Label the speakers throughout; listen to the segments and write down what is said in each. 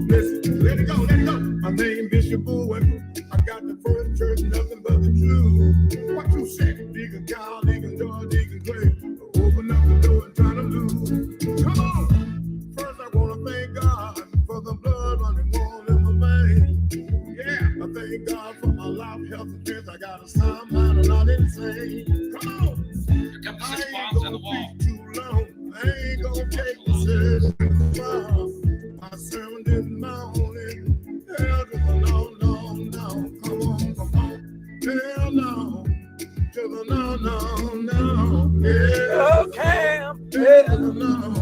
Speaker 1: Listen, let it go, let it go. My name Bishop Bowen. I got the first church, nothing but the truth. What you say? Deacon Kyle, Deacon George, Deacon Clay. Open up the door and try to lose. Come on. First, I want to thank God for the blood running warm in my veins. Yeah, I thank God for my life, health, and strength. I got a sound mind, I'm not insane. Come on.
Speaker 2: Here come the 6 bombs on the wall.
Speaker 1: Too long. I ain't gonna take the session. My sermon this morning. Hell to the no, no, no. Come on, come on. Hell no. To the no, no, no. Yeah.
Speaker 3: Oh, Cam.
Speaker 1: Hell to the no.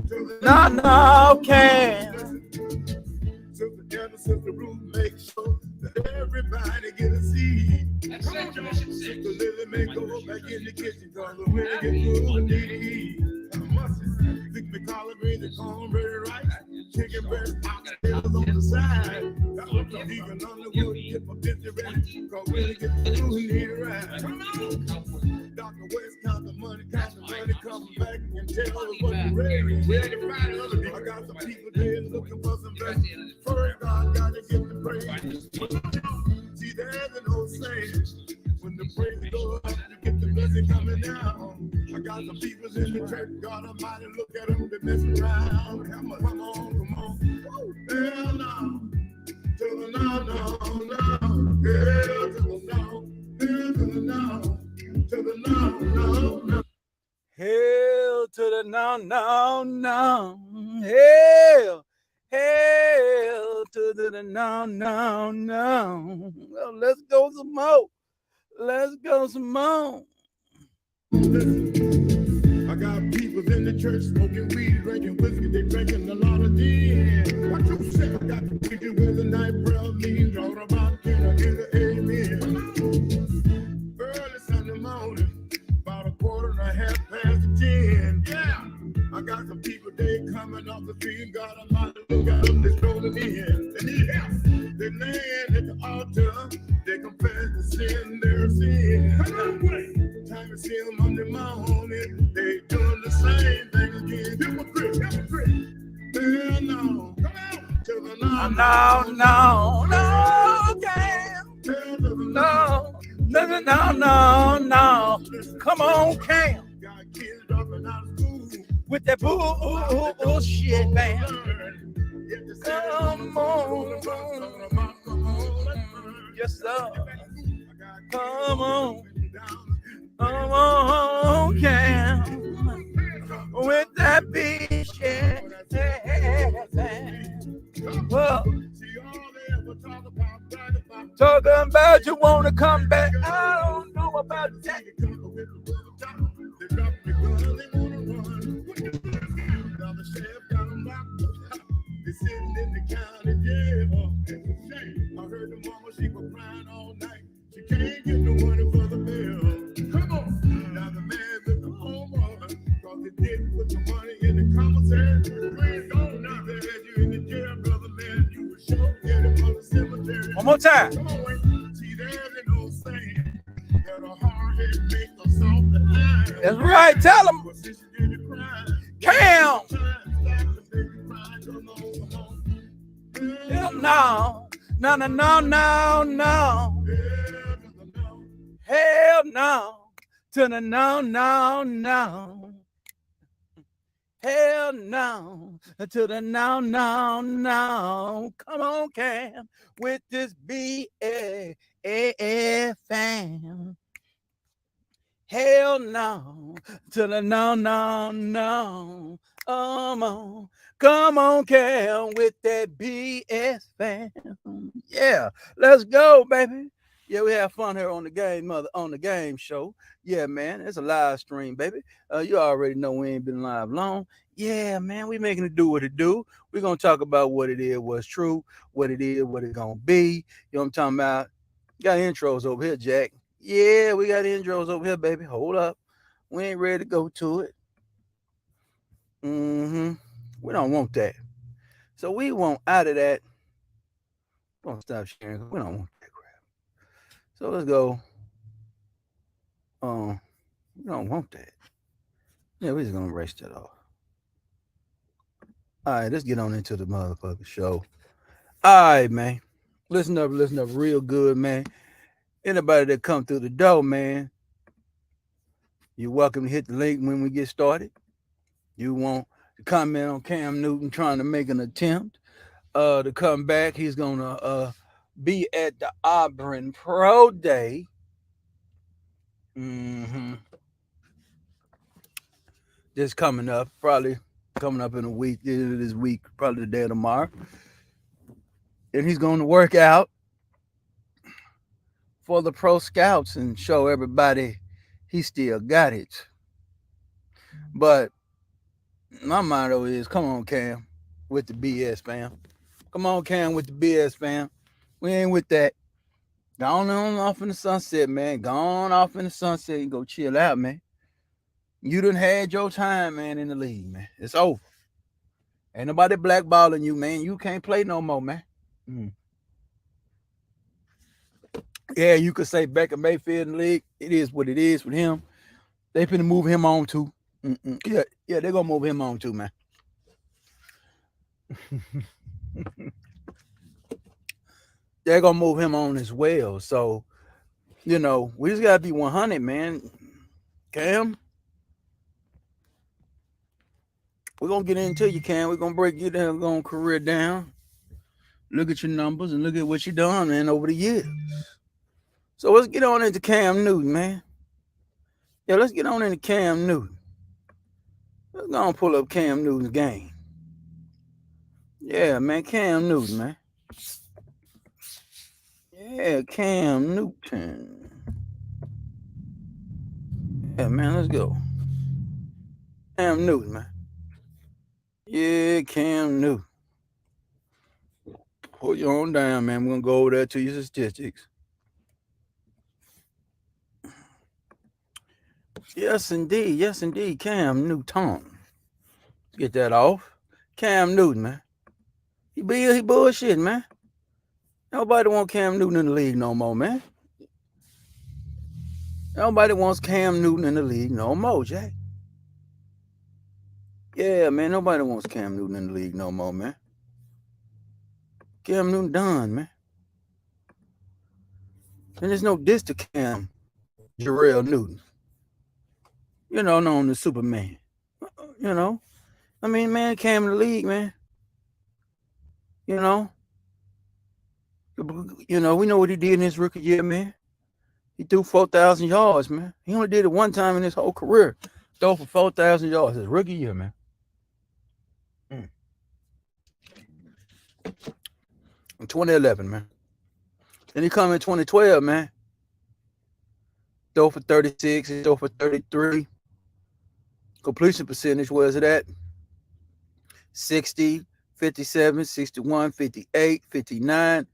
Speaker 1: To the
Speaker 3: No, no, Cam.
Speaker 1: Sister Jenna, Sister Ruth, make sure that everybody get a seed.
Speaker 2: That's Section Mission 6.
Speaker 1: Sister Lily may go back in the kitchen because the women get food and need to eat. Mustard, pick me collard greens and cornbread rice, chicken breast, oxtails on the side. Got what the vegan on the wood, get my picture ready, because we get food and need to ride. Come on. Dr. West count the money, come back and tell us what you're ready. Ready to find other people. I got some people there looking for some blessings. First, God got to get the praise. See, there's an old saying, when the praise goes up, you get the blessing coming down. I got some people in the church, God Almighty, look at them, they messing around. Come on, come on. Hell no. To the no, no, no. Hell to the no. Hell to the no. To the no, no, no.
Speaker 3: Hell to the no, no, no. Hell. Hell to the no, no, no. Well, let's go some more. Let's go some more.
Speaker 1: Listen, I got people in the church smoking weed, drinking whiskey, they drinking a lot of gin. What you say? I got the preacher with a night prayer meeting, talking about can I get an amen? Early Sunday morning, about 10:15. Yeah, I got some people, they coming off the street, God Almighty, look at them, they strolling in. They need help. They laying at the altar, they confess the sin, their sin. Come on, wait. Time to see them Monday morning, they doing the same thing again. Hypocrite. Hell no. Come on. To the
Speaker 3: No, Cam. No. Come on, Cam.
Speaker 1: Got kids dropping out of school.
Speaker 3: With that bullshit, man. Come on. Yes, sir. Come on, Cam. With that bitch, yeah. Well, talking about you wanna come back. I don't know about that.
Speaker 1: They sitting in the county jail. It's a shame. I heard the mama, she was crying all night. She can't get no money for the bill. Come on. Now the man with the homeowner, cause they didn't put the money in the commissary. Please don't now they had you in the jail, brother man. You were sure getting from the cemetery.
Speaker 3: One more time.
Speaker 1: Come on, wait. See, there's an old saying that a hard head makes a soft eye.
Speaker 3: That's right. Tell them. Cam. Hell no. Hell no. To the no. Hell no. To the no. Come on, Cam. With this B.S. fan. Hell no. To the no. Come on, Cam, with that B.S. fan. Yeah, let's go, baby. Yeah, we have fun here on the game show. Yeah, man, it's a live stream, baby. You already know we ain't been live long. Yeah, man, we making it do what it do. We're gonna talk about what it is, what's true, what it is, what it gonna be. You know what I'm talking about? Got intros over here, Jack. Yeah, we got intros over here, baby. Hold up. We ain't ready to go to it. We don't want that. So we want out of that. We're gonna stop sharing. We don't want that crap. So let's go. We don't want that. Yeah, we're just gonna erase that off. All right, let's get on into the motherfucking show. All right, man. Listen up real good, man. Anybody that come through the door, man, you're welcome to hit the link when we get started. You want to comment on Cam Newton trying to make an attempt to come back. He's gonna be at the Auburn Pro Day. Mm-hmm. Just coming up, probably coming up in a week, this week, probably the day of tomorrow. And he's going to work out for the pro scouts and show everybody he still got it. But my motto is, come on, Cam, with the BS, fam. Come on, Cam, with the BS, fam. We ain't with that. Gone on off in the sunset, man. Gone off in the sunset and go chill out, man. You done had your time, man, in the league, man. It's over. Ain't nobody blackballing you, man. You can't play no more, man. Yeah, you could say Baker Mayfield in the league. It is what it is with him. They finna move him on too. Yeah, they're gonna move him on too, man. They're gonna move him on as well. So, we just gotta be 100, man. Cam, we're gonna get into you, Cam. We're gonna break you down, gonna career down. Look at your numbers and look at what you done, man, over the years. So let's get on into Cam Newton, man. Yeah, let's get on into Cam Newton. Let's go and pull up Cam Newton's game. Yeah, man, Cam Newton, man. Yeah, Cam Newton. Yeah, man, let's go. Cam Newton, man. Yeah, Cam Newton. Pull you on down, man. We're going to go over there to your statistics. Yes, indeed. Cam Newton. Get that off. Cam Newton, man. He bullshit, man. Nobody wants Cam Newton in the league no more, man. Nobody wants Cam Newton in the league no more, Jack. Yeah, man. Nobody wants Cam Newton in the league no more, man. Cam Newton done, man. And there's no diss to Cam Jarrell Newton. Known as Superman. I mean, man, Cam in the league, man. We know what he did in his rookie year, man. He threw 4,000 yards, man. He only did it one time in his whole career. Throw for 4,000 yards his rookie year, man. In 2011, man. Then he come in 2012, man. Throw for 36, he throw for 33. Completion percentage was it at 60, 57, 61, 58, 59.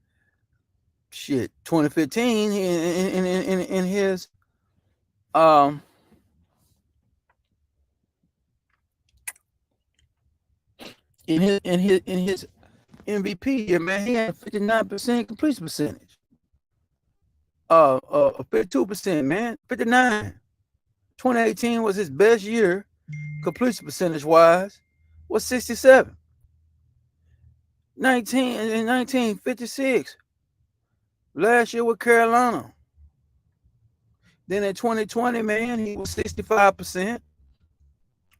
Speaker 3: Shit, 2015 in his MVP year, man, he had a 59% completion percentage. 52%, man, 59. 2018 was his best year, completion percentage wise, was 67. 1956. Last year with Carolina. Then in 2020, man, he was 65%.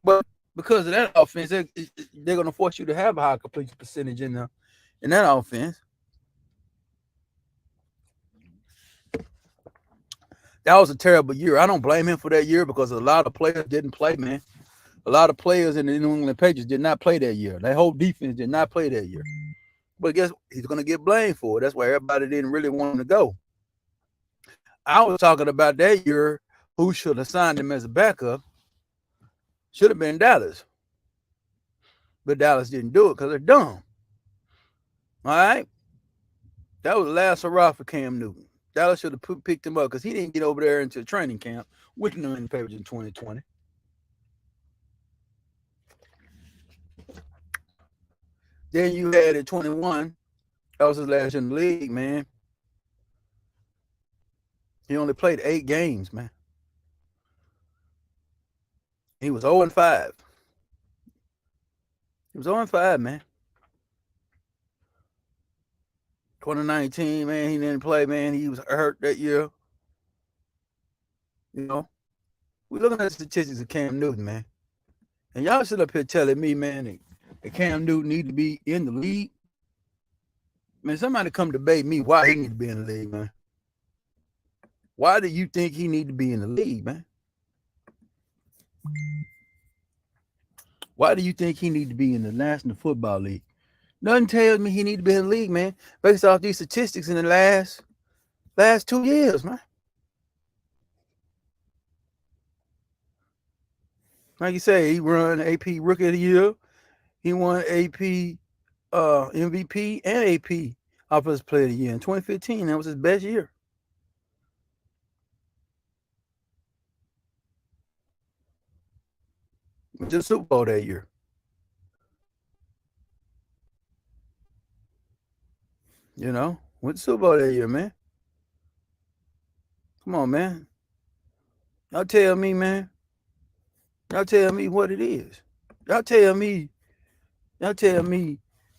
Speaker 3: But because of that offense, they're going to force you to have a high completion percentage in that offense. That was a terrible year. I don't blame him for that year because a lot of players didn't play, man. A lot of players in the New England Patriots did not play that year. That whole defense did not play that year. But guess what? He's going to get blamed for it. That's why everybody didn't really want him to go. I was talking about that year, who should have signed him as a backup. Should have been Dallas. But Dallas didn't do it because they're dumb. All right? That was the last hurrah for Cam Newton. Dallas should have picked him up because he didn't get over there into training camp with the New England Patriots in 2020. Then you had at 21. That was his last year in the league, man. He only played 8 games, man. He was 0-5. He was 0-5, man. 2019, man, he didn't play, man. He was hurt that year. You know, we're looking at the statistics of Cam Newton, man. And y'all sit up here telling me, man, that Cam Newton need to be in the league. Man, somebody come debate me why he need to be in the league, man. Why do you think he need to be in the league, man? Why do you think he need to be in the National Football League? Nothing tells me he need to be in the league, man, based off these statistics in the last 2 years, man. Like you say, he won AP Rookie of the Year. He won AP MVP and AP Offensive Player of the Year in 2015. That was his best year. Went to the Super Bowl that year. You know, went to the Super Bowl that year, man. Come on, man. Y'all tell me, man. Y'all tell me what it is. Y'all tell me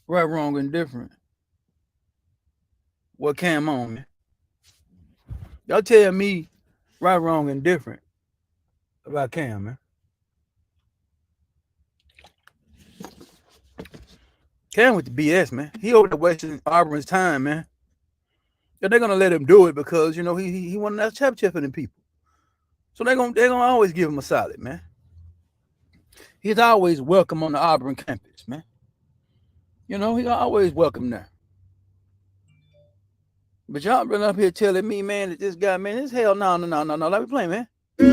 Speaker 3: right, wrong, and different. What Cam on, man? Y'all tell me right, wrong, and different about Cam, man. Cam with the B.S, man. He over there wasting Auburn's time, man. And they're gonna let him do it because you know he won that championship for them people. So they're gonna always give him a solid, man. He's always welcome on the Auburn campus, man. You know, he's always welcome there. But y'all been up here telling me, man, that this guy, man, this hell no. Let me play, man.
Speaker 1: To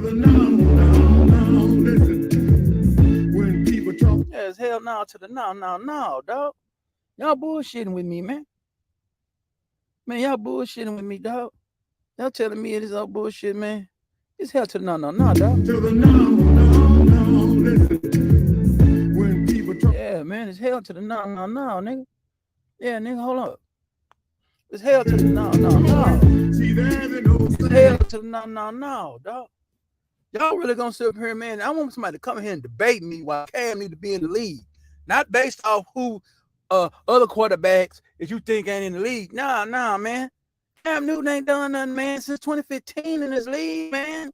Speaker 1: the now, listen. When people talk,
Speaker 3: Yeah, it's hell no to the no, dog. Y'all bullshitting with me, man. Man, y'all bullshitting with me, dog. Y'all telling me it is all bullshit, man. It's hell to the no, dog.
Speaker 1: to the now, listen. When people talk,
Speaker 3: Yeah, man, it's hell to the no, nigga. Yeah, nigga, hold up. It's hell to the no.
Speaker 1: see there's an old
Speaker 3: It's hell to the no, dog. Y'all really gonna sit up here, man? I want somebody to come here and debate me why Cam need to be in the league, not based off who other quarterbacks that you think ain't in the league. Nah, man. Cam Newton ain't done nothing, man, since 2015 in this league, man.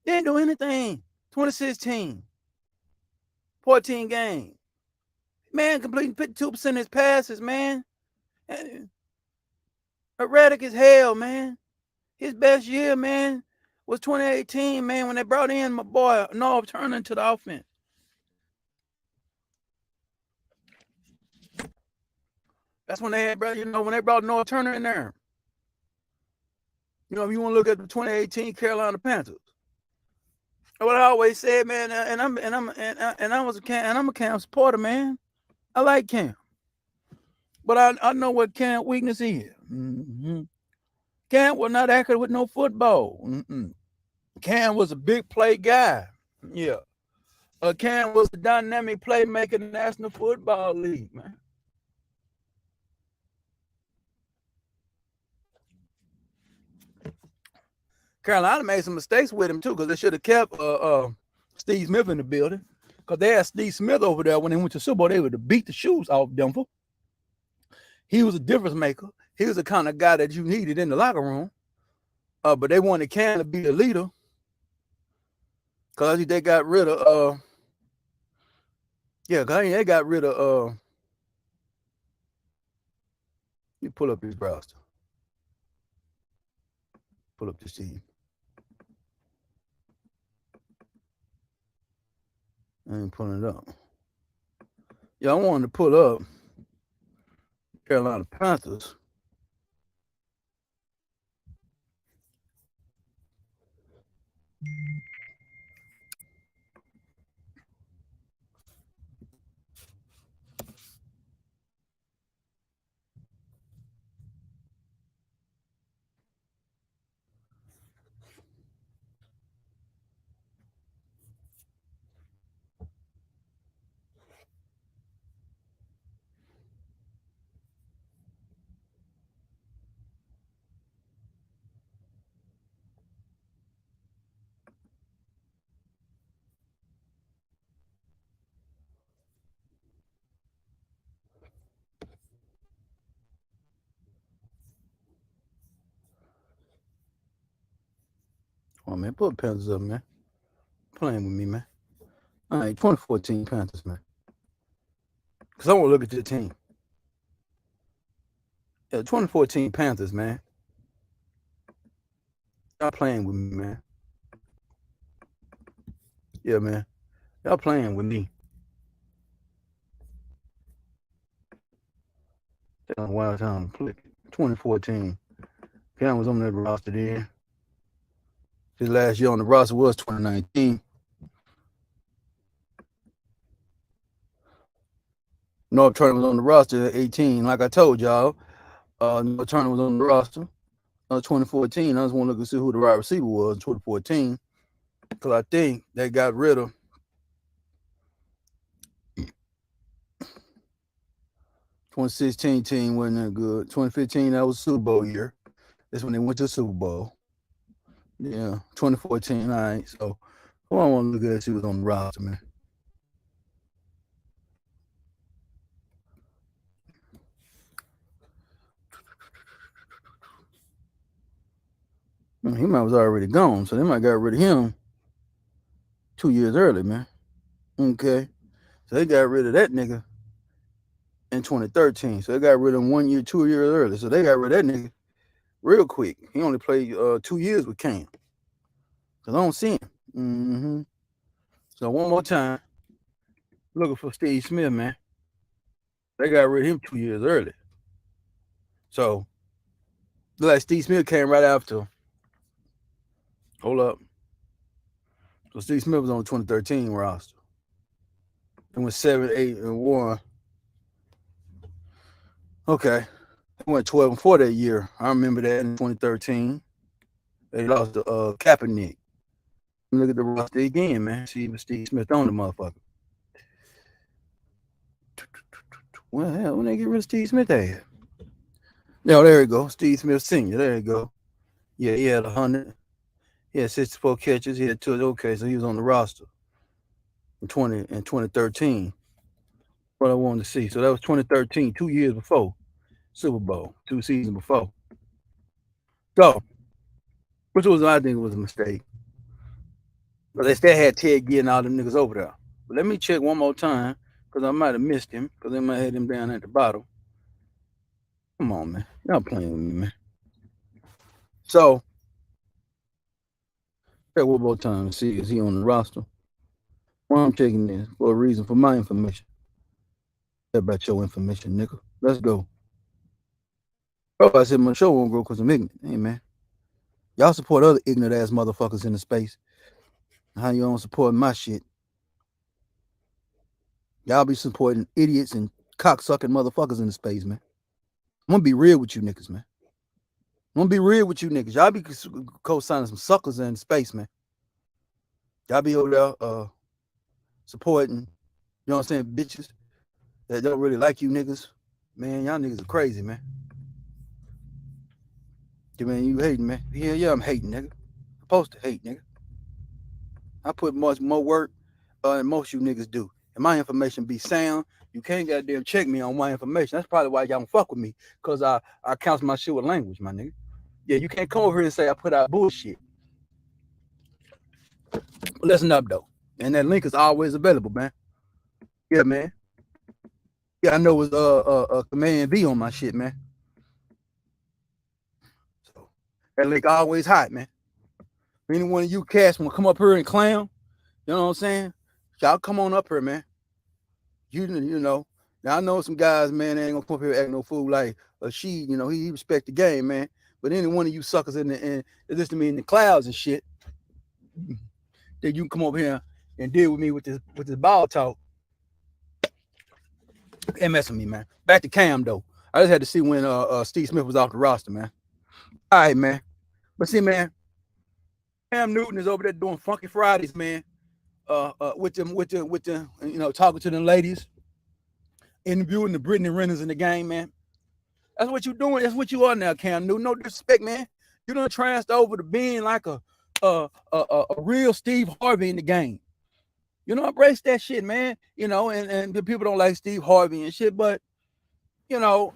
Speaker 3: They didn't do anything. 2016, 14 games. Man, completing 52% of his passes, man. Erratic as hell, man. His best year, man, was 2018, man, when they brought in my boy Norv Turner into the offense. That's when they had, you know, when they brought Norv Turner in there. You know, if you want to look at the 2018 Carolina Panthers, what I always said, man, I'm a Cam supporter, man. I like Cam, but I know what Cam weakness is. Mm-hmm. Cam was not accurate with no football. Mm-mm. Cam was a big play guy. Yeah. Cam was a dynamic playmaker in the National Football League, man. Carolina made some mistakes with him too, because they should have kept Steve Smith in the building. Because they had Steve Smith over there when they went to Super Bowl, they would have beat the shoes off Denver. He was a difference maker. He was the kind of guy that you needed in the locker room. But they wanted Cam to be the leader. Because they got rid of they got rid of let me pull up his roster. Pull up this team. I ain't pulling it up. Yeah, I wanted to pull up Carolina Panthers. Come on, man. Put the Panthers up, man. Playing with me, man. All right, 2014 Panthers, man. Because I want to look at your team. Yeah, 2014 Panthers, man. Y'all playing with me, man. Yeah, man. Y'all playing with me. That's a wild time. Click. 2014. Cam was on that roster then. His last year on the roster was 2019. North Turner was on the roster at 18. Like I told y'all, North Turner was on the roster. 2014. I just want to look and see who the wide receiver was in 2014. Because I think they got rid of 2016 team wasn't that good. 2015, that was Super Bowl year. That's when they went to the Super Bowl. Yeah, 2014. All right. So who I want to look at see who's on the roster, man. He might was already gone, so they might got rid of him 2 years early, man. Okay. So they got rid of that nigga in 2013. So they got rid of him 1 year, 2 years early. So they got rid of that nigga real quick. He only played 2 years with Cam. Because I don't see him. Mm-hmm. So one more time, looking for Steve Smith, man. They got rid of him 2 years early. So, look like Steve Smith came right after. Hold up. So Steve Smith was on the 2013 roster. It went 7-8-1. Okay. It went 12-4 that year. I remember that in 2013. They lost to Kaepernick. Look at the roster again, man. See if Steve Smith on the motherfucker. Well, hell, when they get rid of Steve Smith at? No, there you go. Steve Smith Sr. There you go. Yeah, he had 100. He had 64 catches. He had 2. Okay, so he was on the roster in 2013. What I wanted to see. So that was 2013, 2 years before Super Bowl, 2 seasons before. So, which was I think was a mistake. But they still had Ted getting all them niggas over there. But let me check one more time because I might have missed him because they might have had him down at the bottom. Come on, man. Y'all playing with me, man. So, check one more time and see is he on the roster. Well, I'm checking this for a reason for my information. About your information, nigga. Let's go. Oh, I said my show won't grow because I'm ignorant. Hey, man. Y'all support other ignorant ass motherfuckers in the space. How you don't support my shit? Y'all be supporting idiots and cocksucking motherfuckers in the space, man. I'm gonna be real with you niggas, man. I'm gonna be real with you niggas. Y'all be co-signing some suckers in space, man. Y'all be over there supporting, you know what I'm saying, bitches that don't really like you niggas. Man, y'all niggas are crazy, man. Man, you hating, man. Yeah, I'm hating, nigga. I'm supposed to hate, nigga. I put much more work than most you niggas do. And my information be sound. You can't goddamn check me on my information. That's probably why y'all don't fuck with me. Because I counsel my shit with language, my nigga. Yeah, you can't come over here and say I put out bullshit. Listen up, though. And that link is always available, man. Yeah, man. Yeah, I know it's Command V on my shit, man. So that link always hot, man. If any one of you cats want to come up here and clown, you know what I'm saying? Y'all come on up here, man. You know. Now I know some guys, man, they ain't gonna come up here acting no fool like she, you know, he respect the game, man. But any one of you suckers in listen to me in the clouds and shit, then you can come over here and deal with me with this ball talk. And mess with me, man. Back to Cam though. I just had to see when Steve Smith was off the roster, man. All right, man. But see, man, Cam Newton is over there doing Funky Fridays, man. With them, you know, talking to them ladies, interviewing the Brittany Renners in the game, man. That's what you doing. That's what you are now, Cam Newton. No disrespect, man. You done transferred over to being like a real Steve Harvey in the game. You know, embrace that shit, man. You know, and the people don't like Steve Harvey and shit, but you know,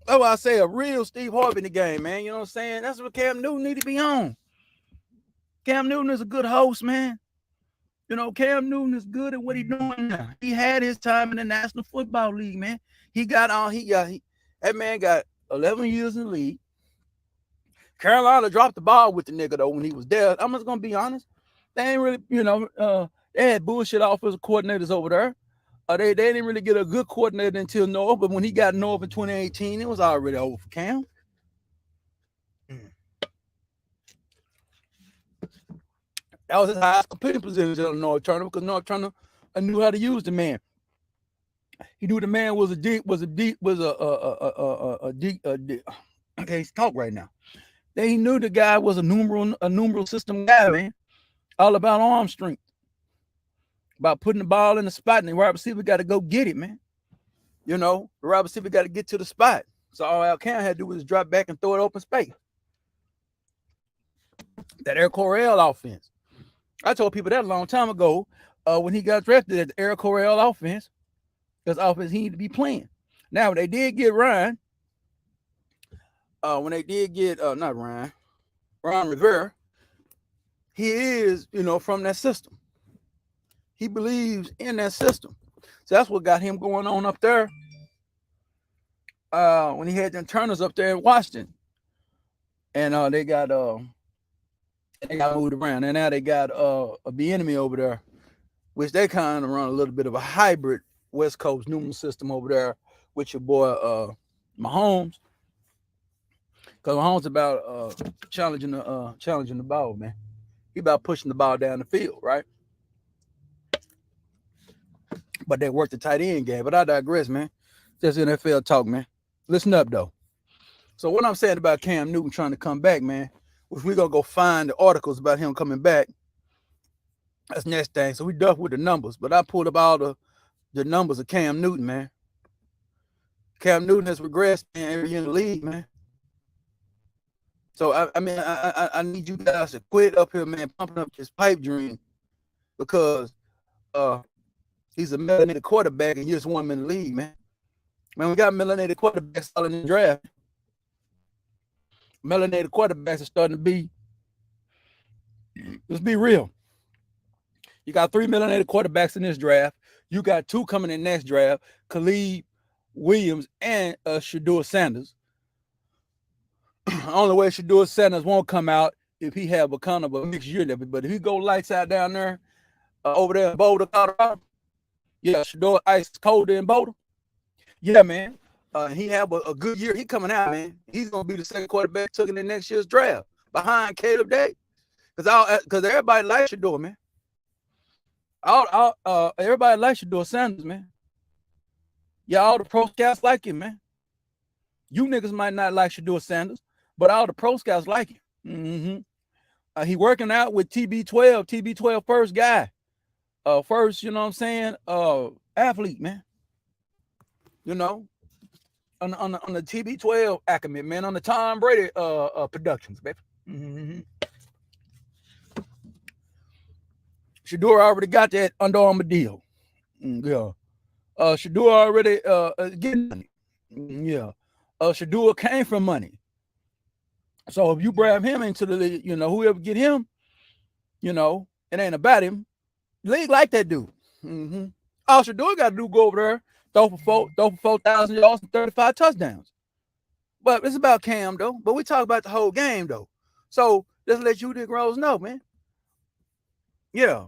Speaker 3: that's why I say a real Steve Harvey in the game, man. You know what I'm saying? That's what Cam Newton need to be on. Cam Newton is a good host, man. You know, Cam Newton is good at what he's doing now. He had his time in the National Football League, man. That man got 11 years in the league. Carolina dropped the ball with the nigga, though, when he was there. I'm just going to be honest. They ain't really, they had bullshit offensive coordinators over there. They didn't really get a good coordinator until North, but when he got North in 2018, it was already over for Cam. That was his highest competing position in North Turner because North Turner knew how to use the man. He knew the man was I can't talk right now. Then he knew the guy was a numeral system guy, man. All about arm strength, about putting the ball in the spot, and the wide receiver got to go get it, man. You know, the wide receiver got to get to the spot. So all Al Cam had to do was drop back and throw it open space. That Air Coryell offense. I told people that a long time ago when he got drafted at the Air Coryell offense. Because offense he needed to be playing. Now, when they did get Ryan, Ron Rivera, he is, from that system. He believes in that system. So that's what got him going on up there when he had them Turners up there in Washington. And they got moved around. And now they got a Bieniemy over there, which they kind of run a little bit of a hybrid West Coast numeral system over there with your boy Mahomes. Because Mahomes about challenging the ball, man. He about pushing the ball down the field, right? But they work the tight end game. But I digress, man. Just NFL talk, man. Listen up, though. So what I'm saying about Cam Newton trying to come back, man, which we're going to go find the articles about him coming back. That's next thing. So we duck with the numbers. But I pulled up all the numbers of Cam Newton, man. Cam Newton has regressed, man, every year in the league, man. So, I need you guys to quit up here, man, pumping up this pipe dream because he's a melanated quarterback and you just want him in the league, man. Man, we got melanated quarterbacks all in the draft. Melanated quarterbacks are starting to be, let's be real. You got 3 melanated quarterbacks in this draft. You got 2 coming in next draft, Khalid Williams and Shedeur Sanders. Only way Shedeur Sanders won't come out if he have a kind of a mixed year there. But if he go lights out down there, over there in Boulder, Colorado, yeah, Shedeur ice colder in Boulder. Yeah, man. He have a good year. He coming out, man. He's gonna be the second quarterback took in the next year's draft behind Caleb Day. Because everybody likes Shedeur, man. Everybody likes Shedeur Sanders, man. Yeah, all the pro scouts like him, man. You niggas might not like Shedeur Sanders, but all the pro scouts like him. Mm-hmm. He working out with TB12 first guy. First, you know what I'm saying? Athlete, man. You know, on the TB12 academy, man, on the Tom Brady productions, baby. Mm-hmm. Shedeur already got that Under Armour deal. Yeah. Shedeur already getting money. Yeah. Shedeur came from money. So if you grab him into the league, whoever get him, it ain't about him. League like that dude. Mm-hmm. All Shedeur got to do go over there, throw for 4,000 yards and 35 touchdowns. But it's about Cam though. But we talk about the whole game though. So just let you Dick Rose know, man. Yeah.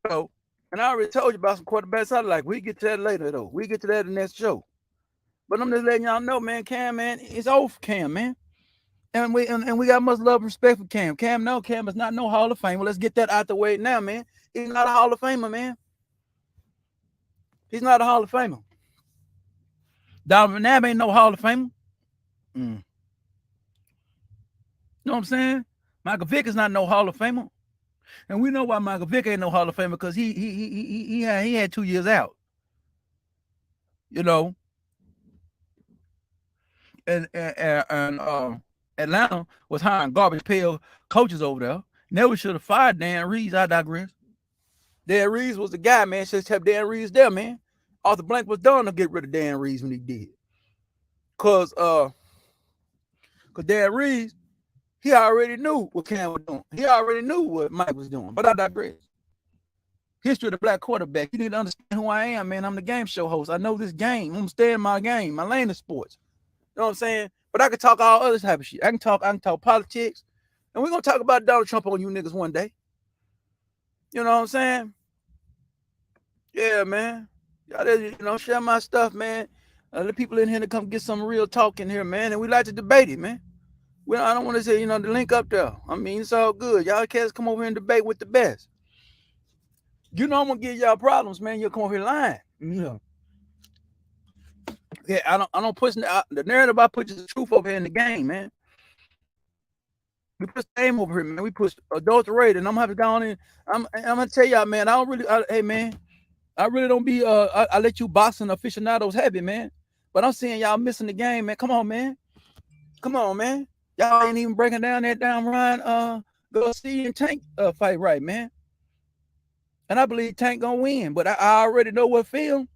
Speaker 3: So, and I already told you about some quarterbacks I like. We get to that later though. We get to that in the next show. But I'm just letting y'all know, man, Cam, man, it's over for Cam, man. And we got much love and respect for Cam. Cam is not no Hall of Famer. Let's get that out the way now, man. He's not a Hall of Famer, man. He's not a Hall of Famer. Donovan Nab ain't no Hall of Famer. You know what I'm saying? Michael Vick is not no Hall of Famer. And we know why Michael Vick ain't no Hall of Famer, because he had 2 years out. And Atlanta was hiring garbage pail coaches over there. Never should have fired Dan Reeves. I digress. Dan Reeves was the guy, man. Should have kept Dan Reeves there, man. Arthur Blank was done to get rid of Dan Reeves when he did. Cause Dan Reeves He already knew what Cam was doing. He already knew what Mike was doing. But I digress. History of the black quarterback. You need to understand who I am, man. I'm the game show host. I know this game. I'm gonna stay in my game. My lane is sports. You know what I'm saying? But I can talk all other type of shit. I can talk politics. And we're gonna talk about Donald Trump on you niggas one day. You know what I'm saying? Yeah, man. Y'all, share my stuff, man. The people in here to come get some real talk in here, man. And we like to debate it, man. I don't want to say, the link up there. I mean, it's all good. Y'all cats come over here and debate with the best. I'm gonna give y'all problems, man. You'll come over here lying. Yeah, I don't push the narrative. I put the truth over here in the game, man. We push the game over here, man. We push adulterated, and I'm gonna have to go on in. I'm gonna tell y'all, man. Hey, man. I really don't be. I let you boxing aficionados have it, man. But I'm seeing y'all missing the game, man. Come on, man. Y'all ain't even breaking down that damn Ryan Garcia and Tank fight right, man. And I believe Tank gonna win, but I already know what film.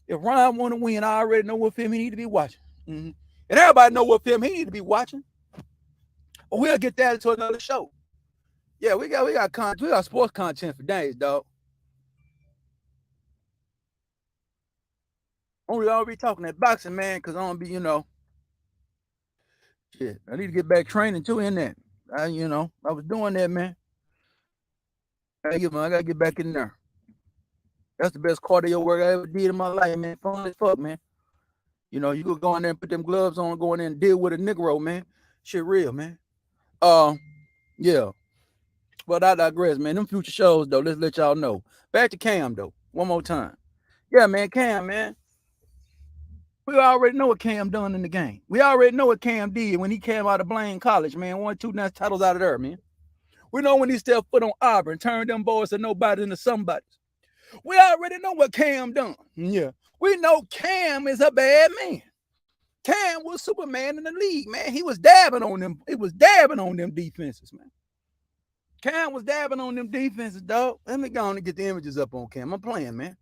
Speaker 3: If Ryan want to win, I already know what film he need to be watching. And everybody know what film he need to be watching. But we'll get that into another show. Yeah, we got content. We got sports content for days, dog. Only I'll be talking that boxing, man, because I don't be, shit. I need to get back training too in that. I was doing that, man. I gotta get back in there. That's the best cardio work I ever did in my life, man. Fun as fuck, man. You could go in there and put them gloves on, go in there and deal with a Negro, man. Shit real, man. Yeah. But I digress, man. Them future shows, though, let's let y'all know. Back to Cam, though. One more time. Yeah, man, Cam, man. We already know what Cam done in the game. We already know what Cam did when he came out of Blaine College, man. 1, 2 nice titles out of there, man. We know when he stepped foot on Auburn, turned them boys to nobody into somebodies. We already know what Cam done. Yeah. We know Cam is a bad man. Cam was Superman in the league, man. He was dabbing on them. It was dabbing on them defenses, man. Cam was dabbing on them defenses, dog. Let me go on and get the images up on Cam. I'm playing, man.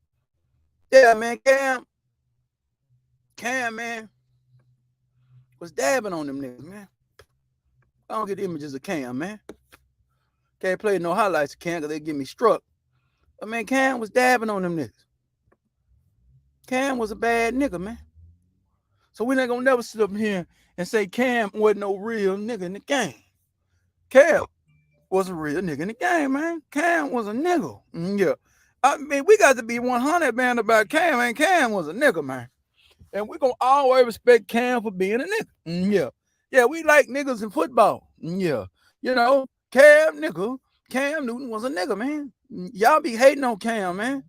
Speaker 3: Yeah, man. Cam, man, was dabbing on them niggas, man. I don't get images of Cam, man. Can't play no highlights of Cam because they get me struck. But, man, Cam was dabbing on them niggas. Cam was a bad nigga, man. So we're not going to never sit up here and say Cam wasn't no real nigga in the game. Cam was a real nigga in the game, man. Cam was a nigga. Yeah. I mean, we got to be 100, man, about Cam, man. Cam was a nigga, man. And we're going to always respect Cam for being a nigga. Yeah. Yeah, we like niggas in football. Yeah. Cam Newton was a nigga, man. Y'all be hating on Cam, man.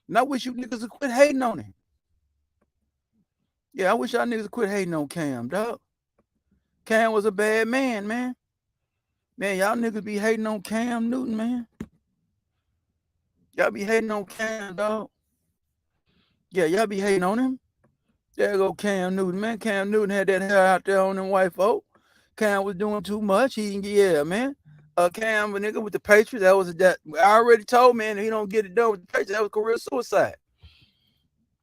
Speaker 3: And I wish you niggas would quit hating on him. Yeah, I wish y'all niggas would quit hating on Cam, dog. Cam was a bad man, man. Man, y'all niggas be hating on Cam Newton, man. Y'all be hating on Cam, dog. Yeah, y'all be hating on him. There go Cam Newton, man. Cam Newton had that hair out there on them white folk. Cam was doing too much. Yeah, man. Cam, a nigga with the Patriots, that I already told, man, he don't get it done with the Patriots. That was career suicide.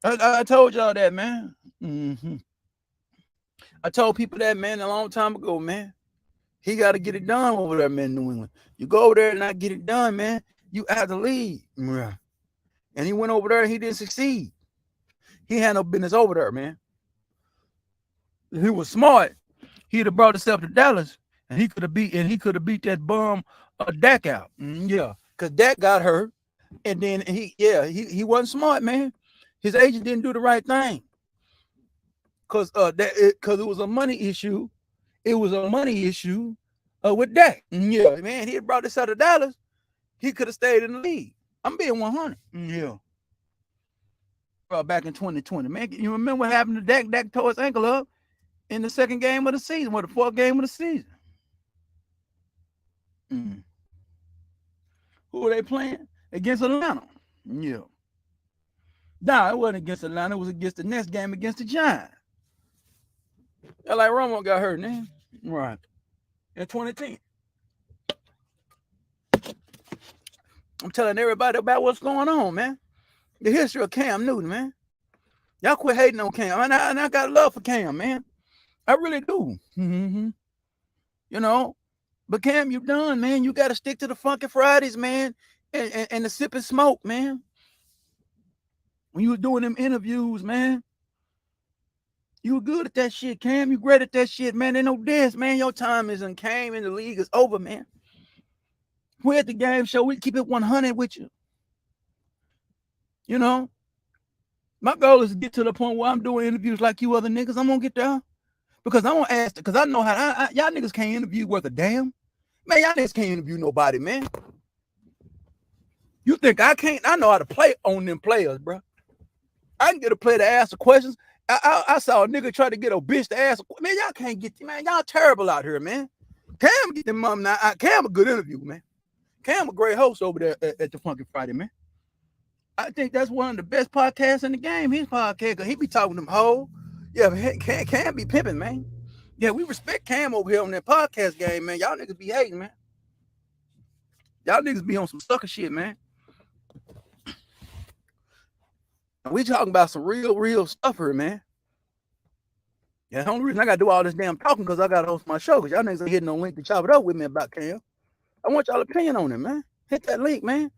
Speaker 3: I told y'all that, man. I told people that, man, a long time ago, man. He got to get it done over there, man, in New England. You go over there and not get it done, man, you out the league. And he went over there and he didn't succeed. He had no business over there, man. If he was smart, he'd have brought himself to Dallas, and he could have beat that bum Dak out. Yeah, because Dak got hurt, and then he wasn't smart, man. His agent didn't do the right thing, because it was a money issue. It was a money issue with Dak. Yeah, man, he had brought this out of Dallas. He could have stayed in the league. I'm being 100. Yeah. Back in 2020, man, you remember what happened to Dak? Dak tore his ankle up in the second game of the season, the fourth game of the season. Who were they playing? Against Atlanta. Yeah. Nah, it wasn't against Atlanta. It was against the next game against the Giants. Like Romo got hurt, man. Right. In 2010. I'm telling everybody about what's going on, man. The history of Cam Newton, man. Y'all quit hating on Cam. And I got love for Cam, man. I really do. But Cam, you done, man. You got to stick to the Funky Fridays, man, and the sip and smoke, man. When you were doing them interviews, man, you were good at that shit, Cam. You great at that shit, man. Ain't no this, man. Your time isn't came in the league is over, man. We're at the game show. We keep it 100 with you. You know, my goal is to get to the point where I'm doing interviews like you other niggas. I'm gonna get there because I'm gonna ask. Because I know how y'all niggas can't interview worth a damn. Man, y'all niggas can't interview nobody, man. You think I can't? I know how to play on them players, bro. I can get a player to ask the questions. I saw a nigga try to get a bitch to ask. Man, y'all can't get, man. Y'all terrible out here, man. Cam get them mom now. Cam a good interview, man. Cam a great host over there at the Funky Friday, man. I think that's one of the best podcasts in the game. His podcast, because he be talking them whole. Yeah, Cam be pimping, man. Yeah, we respect Cam over here on that podcast game, man. Y'all niggas be hating, man. Y'all niggas be on some sucker shit, man. We talking about some real stuff here, man. Yeah, the only reason I gotta do all this damn talking because I gotta host my show. Because y'all niggas ain't hitting no link to chop it up with me about Cam. I want y'all opinion on it, man. Hit that link, man.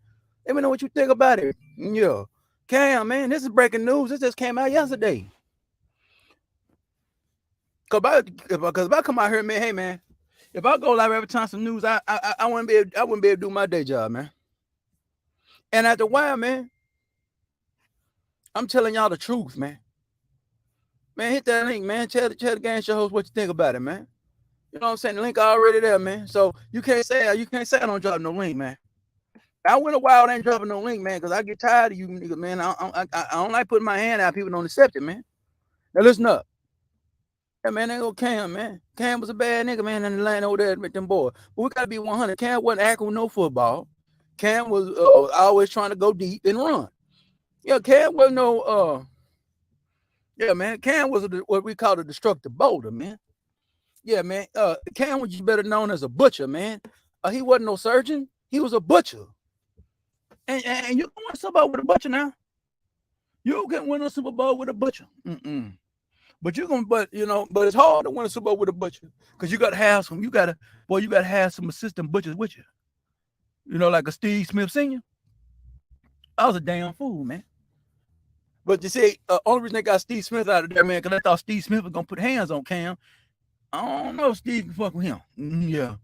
Speaker 3: Let me know what you think about it. Yeah. Cam, man, this is breaking news. This just came out yesterday. Cause if I come out here, man, hey man, if I go live every time some news, I wouldn't be able to do my day job, man. And after a while, man, I'm telling y'all the truth, man. Man, hit that link, man. Tell the game show host what you think about it, man. You know what I'm saying? The link already there, man. So you can't say I don't drop no link, man. I went a while ain't dropping no link, man, because I get tired of you niggas, man. I don't like putting my hand out. People don't accept it, man. Now listen up. Yeah, man, they go Cam, man. Cam was a bad nigga, man, in the line over there with them boys. But we gotta be 100. Cam wasn't acting with no football. Cam was always trying to go deep and run. Yeah, Cam wasn't no yeah, man. Cam was what we call a destructive boulder, man. Yeah, man. Cam was better known as a butcher, man. He wasn't no surgeon. He was a butcher. And you can win a Super Bowl with a butcher now. You can win a Super Bowl with a butcher. But it's hard to win a Super Bowl with a butcher because you gotta have some. You gotta have some assistant butchers with you. You know, like a Steve Smith Sr. I was a damn fool, man. But you see, only reason they got Steve Smith out of there, man, because I thought Steve Smith was gonna put hands on Cam. I don't know if Steve can fuck with him. Yeah,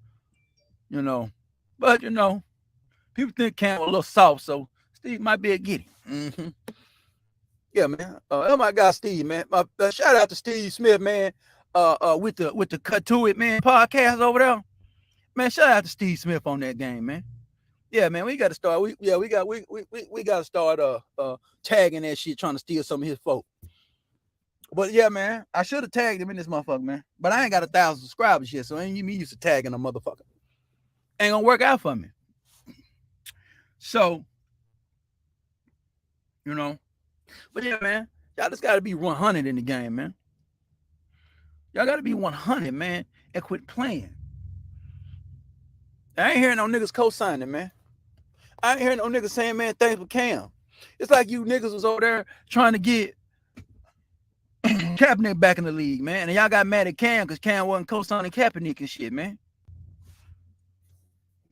Speaker 3: you know, but people think Cam was a little soft, so Steve might be a get him. Yeah, man. Oh my God, Steve, man. Shout out to Steve Smith, man. With the Cut to It, man, podcast over there. Man, shout out to Steve Smith on that game, man. Yeah, man. We got to start. We got to start tagging that shit, trying to steal some of his folk. But yeah, man, I should have tagged him in this motherfucker, man. But I ain't got 1,000 subscribers yet, so ain't me used to tagging a motherfucker. Ain't gonna work out for me. So, but yeah, man, y'all just gotta be 100 in the game, man. Y'all gotta be 100, man, and quit playing. I ain't hearing no niggas co-signing, man. I ain't hearing no niggas saying, man, thanks for Cam. It's like you niggas was over there trying to get Kaepernick back in the league, man. And y'all got mad at Cam because Cam wasn't co-signing Kaepernick and shit, man.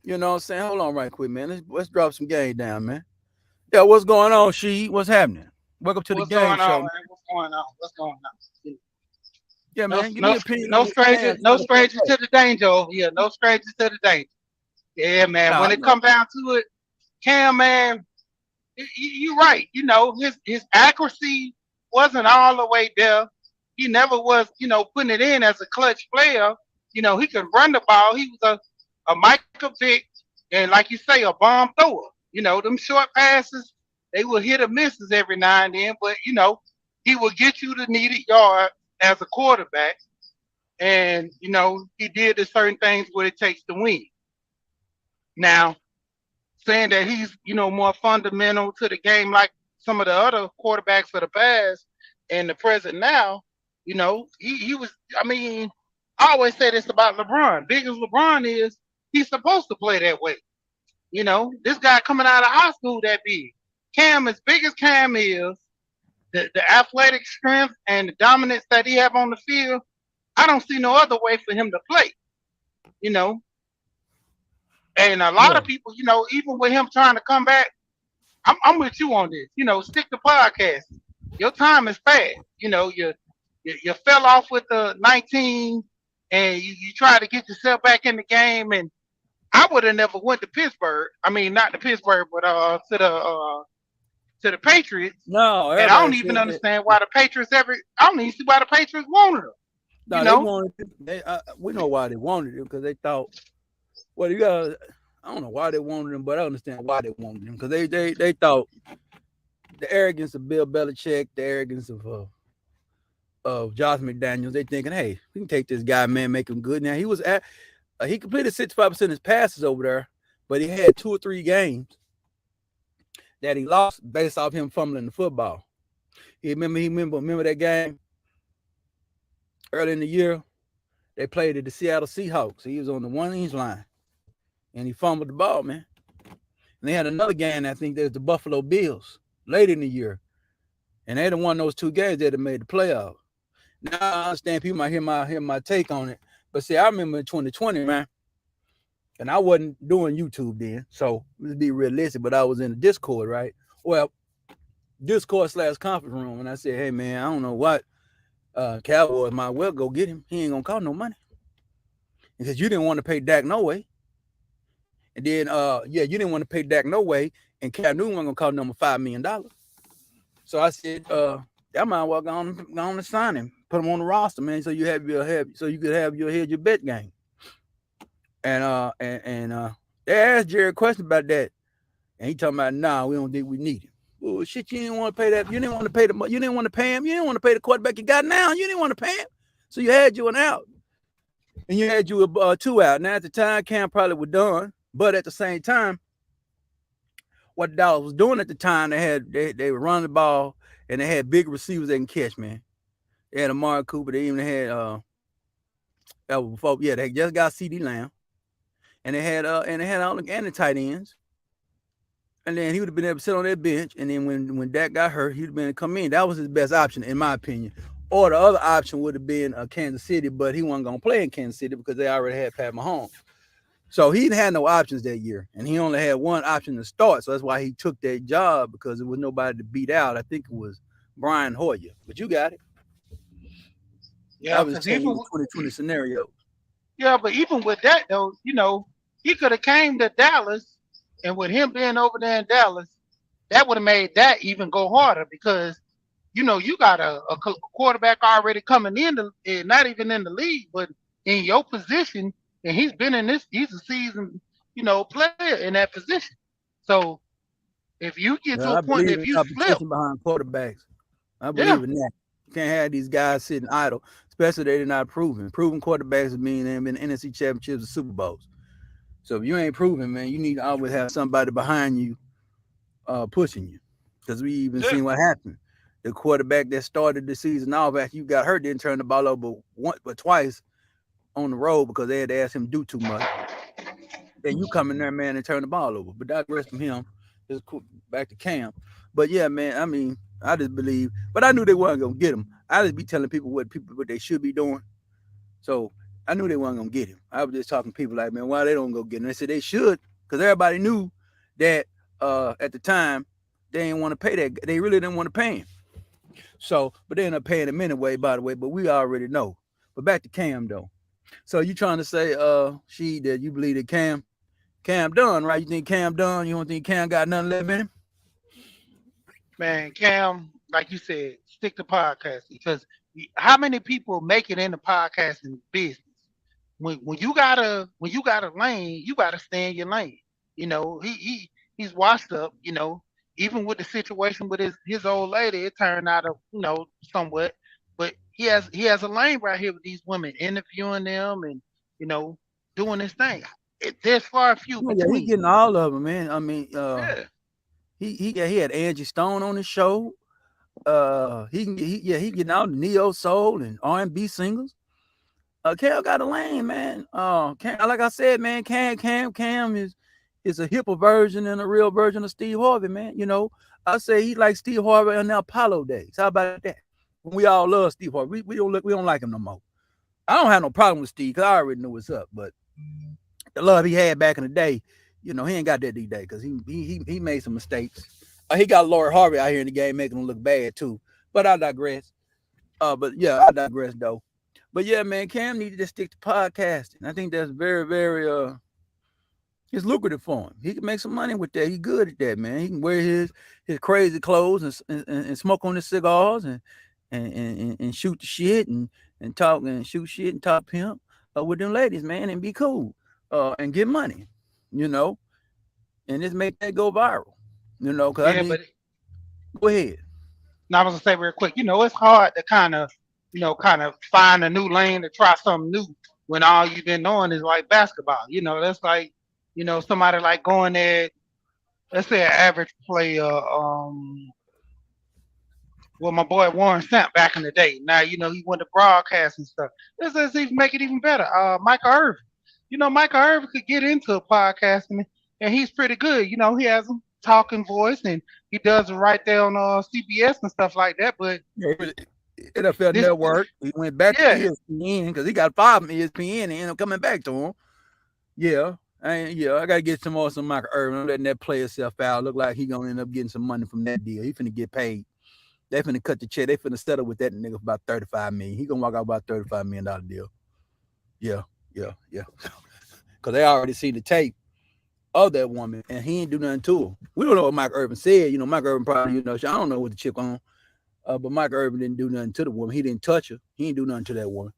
Speaker 3: You know what I'm saying? Hold on right quick, man. Let's drop some game down, man. Yeah, what's going on, She? What's happening? Welcome to the game show.
Speaker 4: What's going on?
Speaker 3: Yeah, man.
Speaker 4: No strangers to the danger over here. No strangers to the danger. Yeah, man. When it come down to it, Cam, man, you're right. His accuracy wasn't all the way there. He never was, putting it in as a clutch player. He could run the ball. He was a Michael Vick, and like you say, a bomb thrower. Them short passes, they will hit or misses every now and then, but he will get you the needed yard as a quarterback. And he did the certain things what it takes to win. Now, saying that he's more fundamental to the game like some of the other quarterbacks of the past and the present now, he was. I mean, I always say this about LeBron. Big as LeBron is, he's supposed to play that way. This guy coming out of high school that big. Cam, as big as Cam is, the athletic strength and the dominance that he have on the field, I don't see no other way for him to play. And a lot of people, even with him trying to come back, I'm with you on this. Stick to podcasting. Your time is fast. You fell off with the 19, and you try to get yourself back in the game. And I would have never went to Pittsburgh. I mean, not to Pittsburgh, but to the Patriots.
Speaker 3: No,
Speaker 4: and I don't even understand why the Patriots I don't even see why the Patriots wanted him.
Speaker 3: No, they wanted. We know why they wanted him, because they thought, well, I don't know why they wanted him, but I understand why they wanted him, because they thought the arrogance of Bill Belichick, the arrogance of Josh McDaniels. They thinking, hey, we can take this guy, man, make him good. Now he completed 65% of his passes over there, but he had 2 or 3 games that he lost based off him fumbling the football. Remember that game early in the year? They played at the Seattle Seahawks. He was on the 1-inch line, and he fumbled the ball, man. And they had another game, I think there's the Buffalo Bills late in the year, and they'd have won those 2 games. They'd have made the playoffs. Now I understand people might hear my take on it, but see, I remember in 2020, man, and I wasn't doing YouTube then, so let's be realistic, but I was in the Discord, right? Well, Discord/conference room, and I said, hey, man, I don't know what Cowboys might well go get him. He ain't gonna cost no money. Because you didn't want to pay Dak no way. And then, you didn't want to pay Dak no way, and Cam Newton wasn't gonna cost number $5 million. So I said, I might well go on and sign him, put him on the roster, man, so you could have your bet game. And they asked Jerry a question about that, and he talking about, nah, we don't think we need him. Well, shit, you didn't want to pay that. You didn't want to pay you didn't want to pay him. You didn't want to pay the quarterback you got now. You didn't want to pay him, so you had you an out, and you had you a 2 out. Now at the time, Cam probably was done, but at the same time, what Dallas was doing at the time, they were running the ball, and they had big receivers they can catch, man. They had Amari Cooper. They even had they just got CD Lamb. And they had all the tight ends. And then he would have been able to sit on that bench. And then when Dak got hurt, he'd have been able to come in. That was his best option, in my opinion. Or the other option would have been Kansas City, but he wasn't going to play in Kansas City because they already had Pat Mahomes. So he had no options that year. And he only had one option to start. So that's why he took that job, because there was nobody to beat out. I think it was Brian Hoyer. But you got it.
Speaker 4: Yeah,
Speaker 3: that was even 2020 scenario.
Speaker 4: Yeah, but even with that, though, he could have came to Dallas, and with him being over there in Dallas, that would have made that even go harder, because, you got a quarterback already coming in, not even in the league, but in your position, and he's a seasoned, player in that position. So if you get to a point, if you flip
Speaker 3: behind quarterbacks, I believe in that. You can't have these guys sitting idle, especially they're not proven. Proven quarterbacks mean they've been in NFC championships and Super Bowls. So if you ain't proven, man, you need to always have somebody behind you pushing you. Because we even seen what happened. The quarterback that started the season off after you got hurt didn't turn the ball over once but twice on the road because they had to ask him to do too much. Then you come in there, man, and turn the ball over. But that rest from him is back to Cam. But yeah, man, I mean, I just believe, but I knew they weren't gonna get him. I just be telling people what they should be doing. So I knew they weren't gonna get him. I was just talking to people like, man, why they don't go get him? They said they should, because everybody knew that at the time they didn't want to pay that. They really didn't want to pay him. So, but they ended up paying him anyway, by the way. But we already know. But back to Cam though. So you trying to say, that you believe that Cam done, right? You think Cam done? You don't think Cam got nothing left in him?
Speaker 4: Man, Cam, like you said, stick to podcasting, because how many people make it in the podcasting business? When you got a lane, you gotta stay in your lane. He's washed up. Even with the situation with his old lady, it turned out somewhat. But he has a lane right here with these women, interviewing them and doing his thing. There's far few between.
Speaker 3: Yeah, he getting all of them, man. I mean, He had Angie Stone on his show. He getting out neo soul and R&B singles. Cam got a lane, man. Cam, like I said, man, Cam is a hipper version and a real version of Steve Harvey, man. I say he like Steve Harvey in the Apollo days. How about that? When we all love Steve Harvey, we don't like him no more. I don't have no problem with Steve because I already know what's up, but the love he had back in the day, he ain't got that these days because he made some mistakes. He got Lord Harvey out here in the game making him look bad too. But I digress. But yeah, I digress though. But yeah, man, Cam needed to stick to podcasting. I think that's very, very it's lucrative for him. He can make some money with that. He's good at that, man. He can wear his crazy clothes and smoke on his cigars and shoot the shit and talk and shoot shit and talk pimp with them ladies, man, and be cool and get money, and just make that go viral, because
Speaker 4: Yeah, but
Speaker 3: go ahead.
Speaker 4: now I was gonna say real quick, it's hard to kind of find a new lane to try something new when all you've been knowing is like basketball. That's like, somebody like going there, let's say an average player, well, my boy Warren Sapp back in the day. Now, he went to broadcast and stuff. Let's even make it even better. Michael Irvin. Michael Irvin could get into podcasting and he's pretty good. He has a talking voice and he does it right there on CBS and stuff like that. But
Speaker 3: NFL
Speaker 4: this,
Speaker 3: Network, he went back to
Speaker 4: yeah,
Speaker 3: ESPN because he got 5 from ESPN and ended up coming back to him. Yeah. I gotta get some Michael Irvin. I'm letting that play himself out. Look like he gonna end up getting some money from that deal. He finna get paid. They finna cut the check. They finna settle with that nigga for about $35 million. He gonna walk out about $35 million deal. Yeah. Cause they already seen the tape of that woman and he ain't do nothing to her. We don't know what Mike Irvin said. Mike Irvin probably, I don't know what the chick on. But Mike Irvin didn't do nothing to the woman. He didn't touch her. He didn't do nothing to that woman.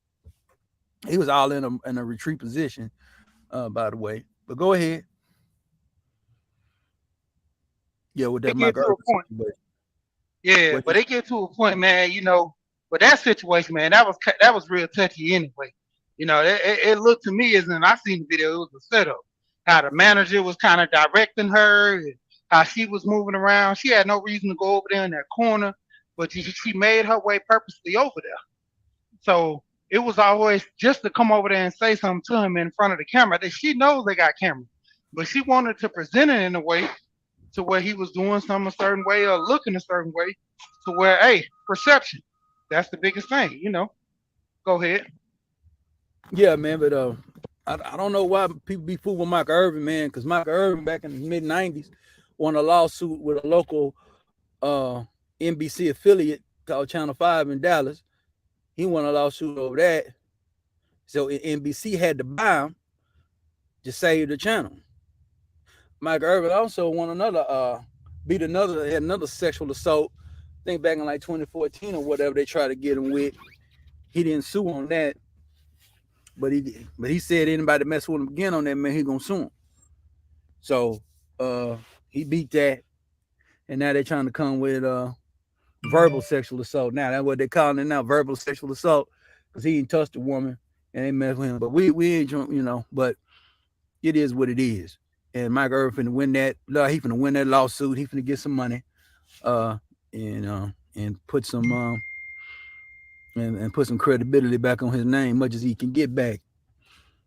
Speaker 3: He was all in a retreat position, by the way. But go ahead. Yeah, with that Mike Irvin situation.
Speaker 4: Yeah, but it get to a point, man. But that situation, man, that was real touchy anyway. It looked to me as, and I seen the video, it was a setup. How the manager was kind of directing her, and how she was moving around. She had no reason to go over there in that corner, but she made her way purposely over there. So it was always just to come over there and say something to him in front of the camera. That she knows they got cameras, but she wanted to present it in a way to where he was doing something a certain way or looking a certain way to where, hey, perception. That's the biggest thing, Go ahead.
Speaker 3: Yeah, man, but I don't know why people be fooling with Mike Irvin, man, because Mike Irvin back in the mid-90s won a lawsuit with a local NBC affiliate called Channel 5 in Dallas. He won a lawsuit over that. So NBC had to buy him to save the channel. Mike Irvin also won had another sexual assault, I think back in like 2014 or whatever they tried to get him with. He didn't sue on that. But he said anybody mess with him again on that, man, he gonna sue him. So he beat that. And now they're trying to come with verbal sexual assault. Now that's what they're calling it now, verbal sexual assault, because he ain't touched a woman and they mess with him. But we ain't, but it is what it is. And Mike Irvin finna win that. He finna win that lawsuit. He finna get some money, and put some and put some credibility back on his name, much as he can get back.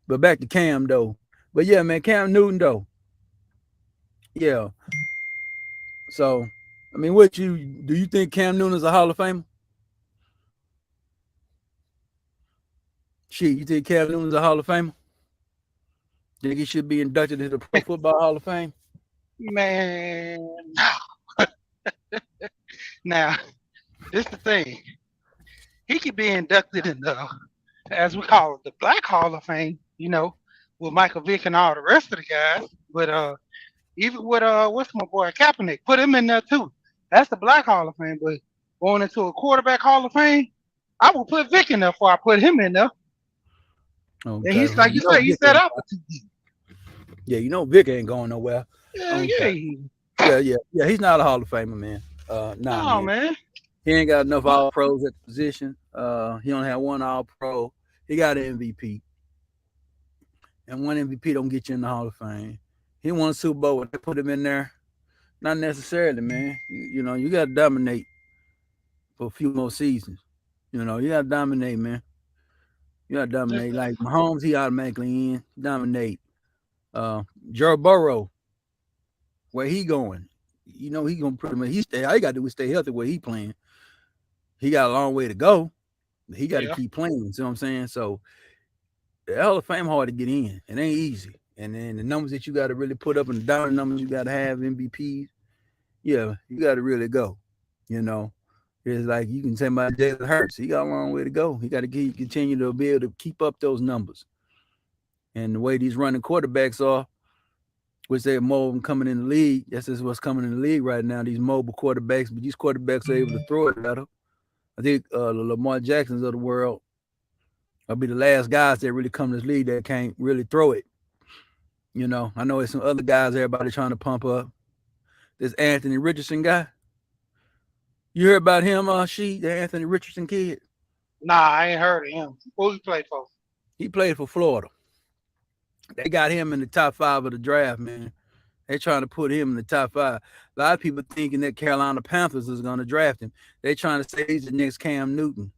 Speaker 3: But back to Cam though. But yeah, man, Cam Newton though. Yeah. So, I mean, do you think Cam Newton is a Hall of Famer? Shit, you think Cam Newton is a Hall of Famer? Think he should be inducted into the Pro Football Hall of Fame?
Speaker 4: Man, now, this is the thing. He could be inducted in the, as we call it, the Black Hall of Fame, with Michael Vick and all the rest of the guys. But even with what's my boy Kaepernick, put him in there too. That's the Black Hall of Fame. But going into a quarterback Hall of Fame, I will put Vick in there before I put him in there. Okay. And he's like you said, he's set up for 2 years.
Speaker 3: Yeah, Vick ain't going nowhere.
Speaker 4: Yeah.
Speaker 3: He's not a Hall of Famer, man. No, man. He ain't got enough All Pros at the position. He only had one All Pro. He got an MVP, and one MVP don't get you in the Hall of Fame. He won a Super Bowl. They put him in there, not necessarily, man. You got to dominate for a few more seasons. You got to dominate, man. You got to dominate. Like Mahomes, he automatically in. Dominate. Joe Burrow, where he going? He gonna pretty much all he got to do is stay healthy where he playing. He got a long way to go. He got to keep playing. You see what I'm saying? So the Hall of Fame hard to get in. It ain't easy. And then the numbers that you got to really put up and the dollar numbers you got to have MVPs. Yeah, you got to really go. You know, it's like you can say about Jalen Hurts. He got a long way to go. He got to continue to be able to keep up those numbers. And the way these running quarterbacks are, which they're more coming in the league. That's just what's coming in the league right now. These mobile quarterbacks, but these quarterbacks are able to throw it better. I think the Lamar Jacksons of the world will be the last guys that really come to this league that can't really throw it. You know, I know there's some other guys everybody trying to pump up. This Anthony Richardson guy. You heard about him, the Anthony Richardson kid?
Speaker 4: Nah, I ain't heard of him. Who he played for?
Speaker 3: He played for Florida. They got him in the top 5 of the draft, man. They're trying to put him in the top 5. A lot of people thinking that Carolina Panthers is going to draft him. They're trying to say he's the next Cam Newton.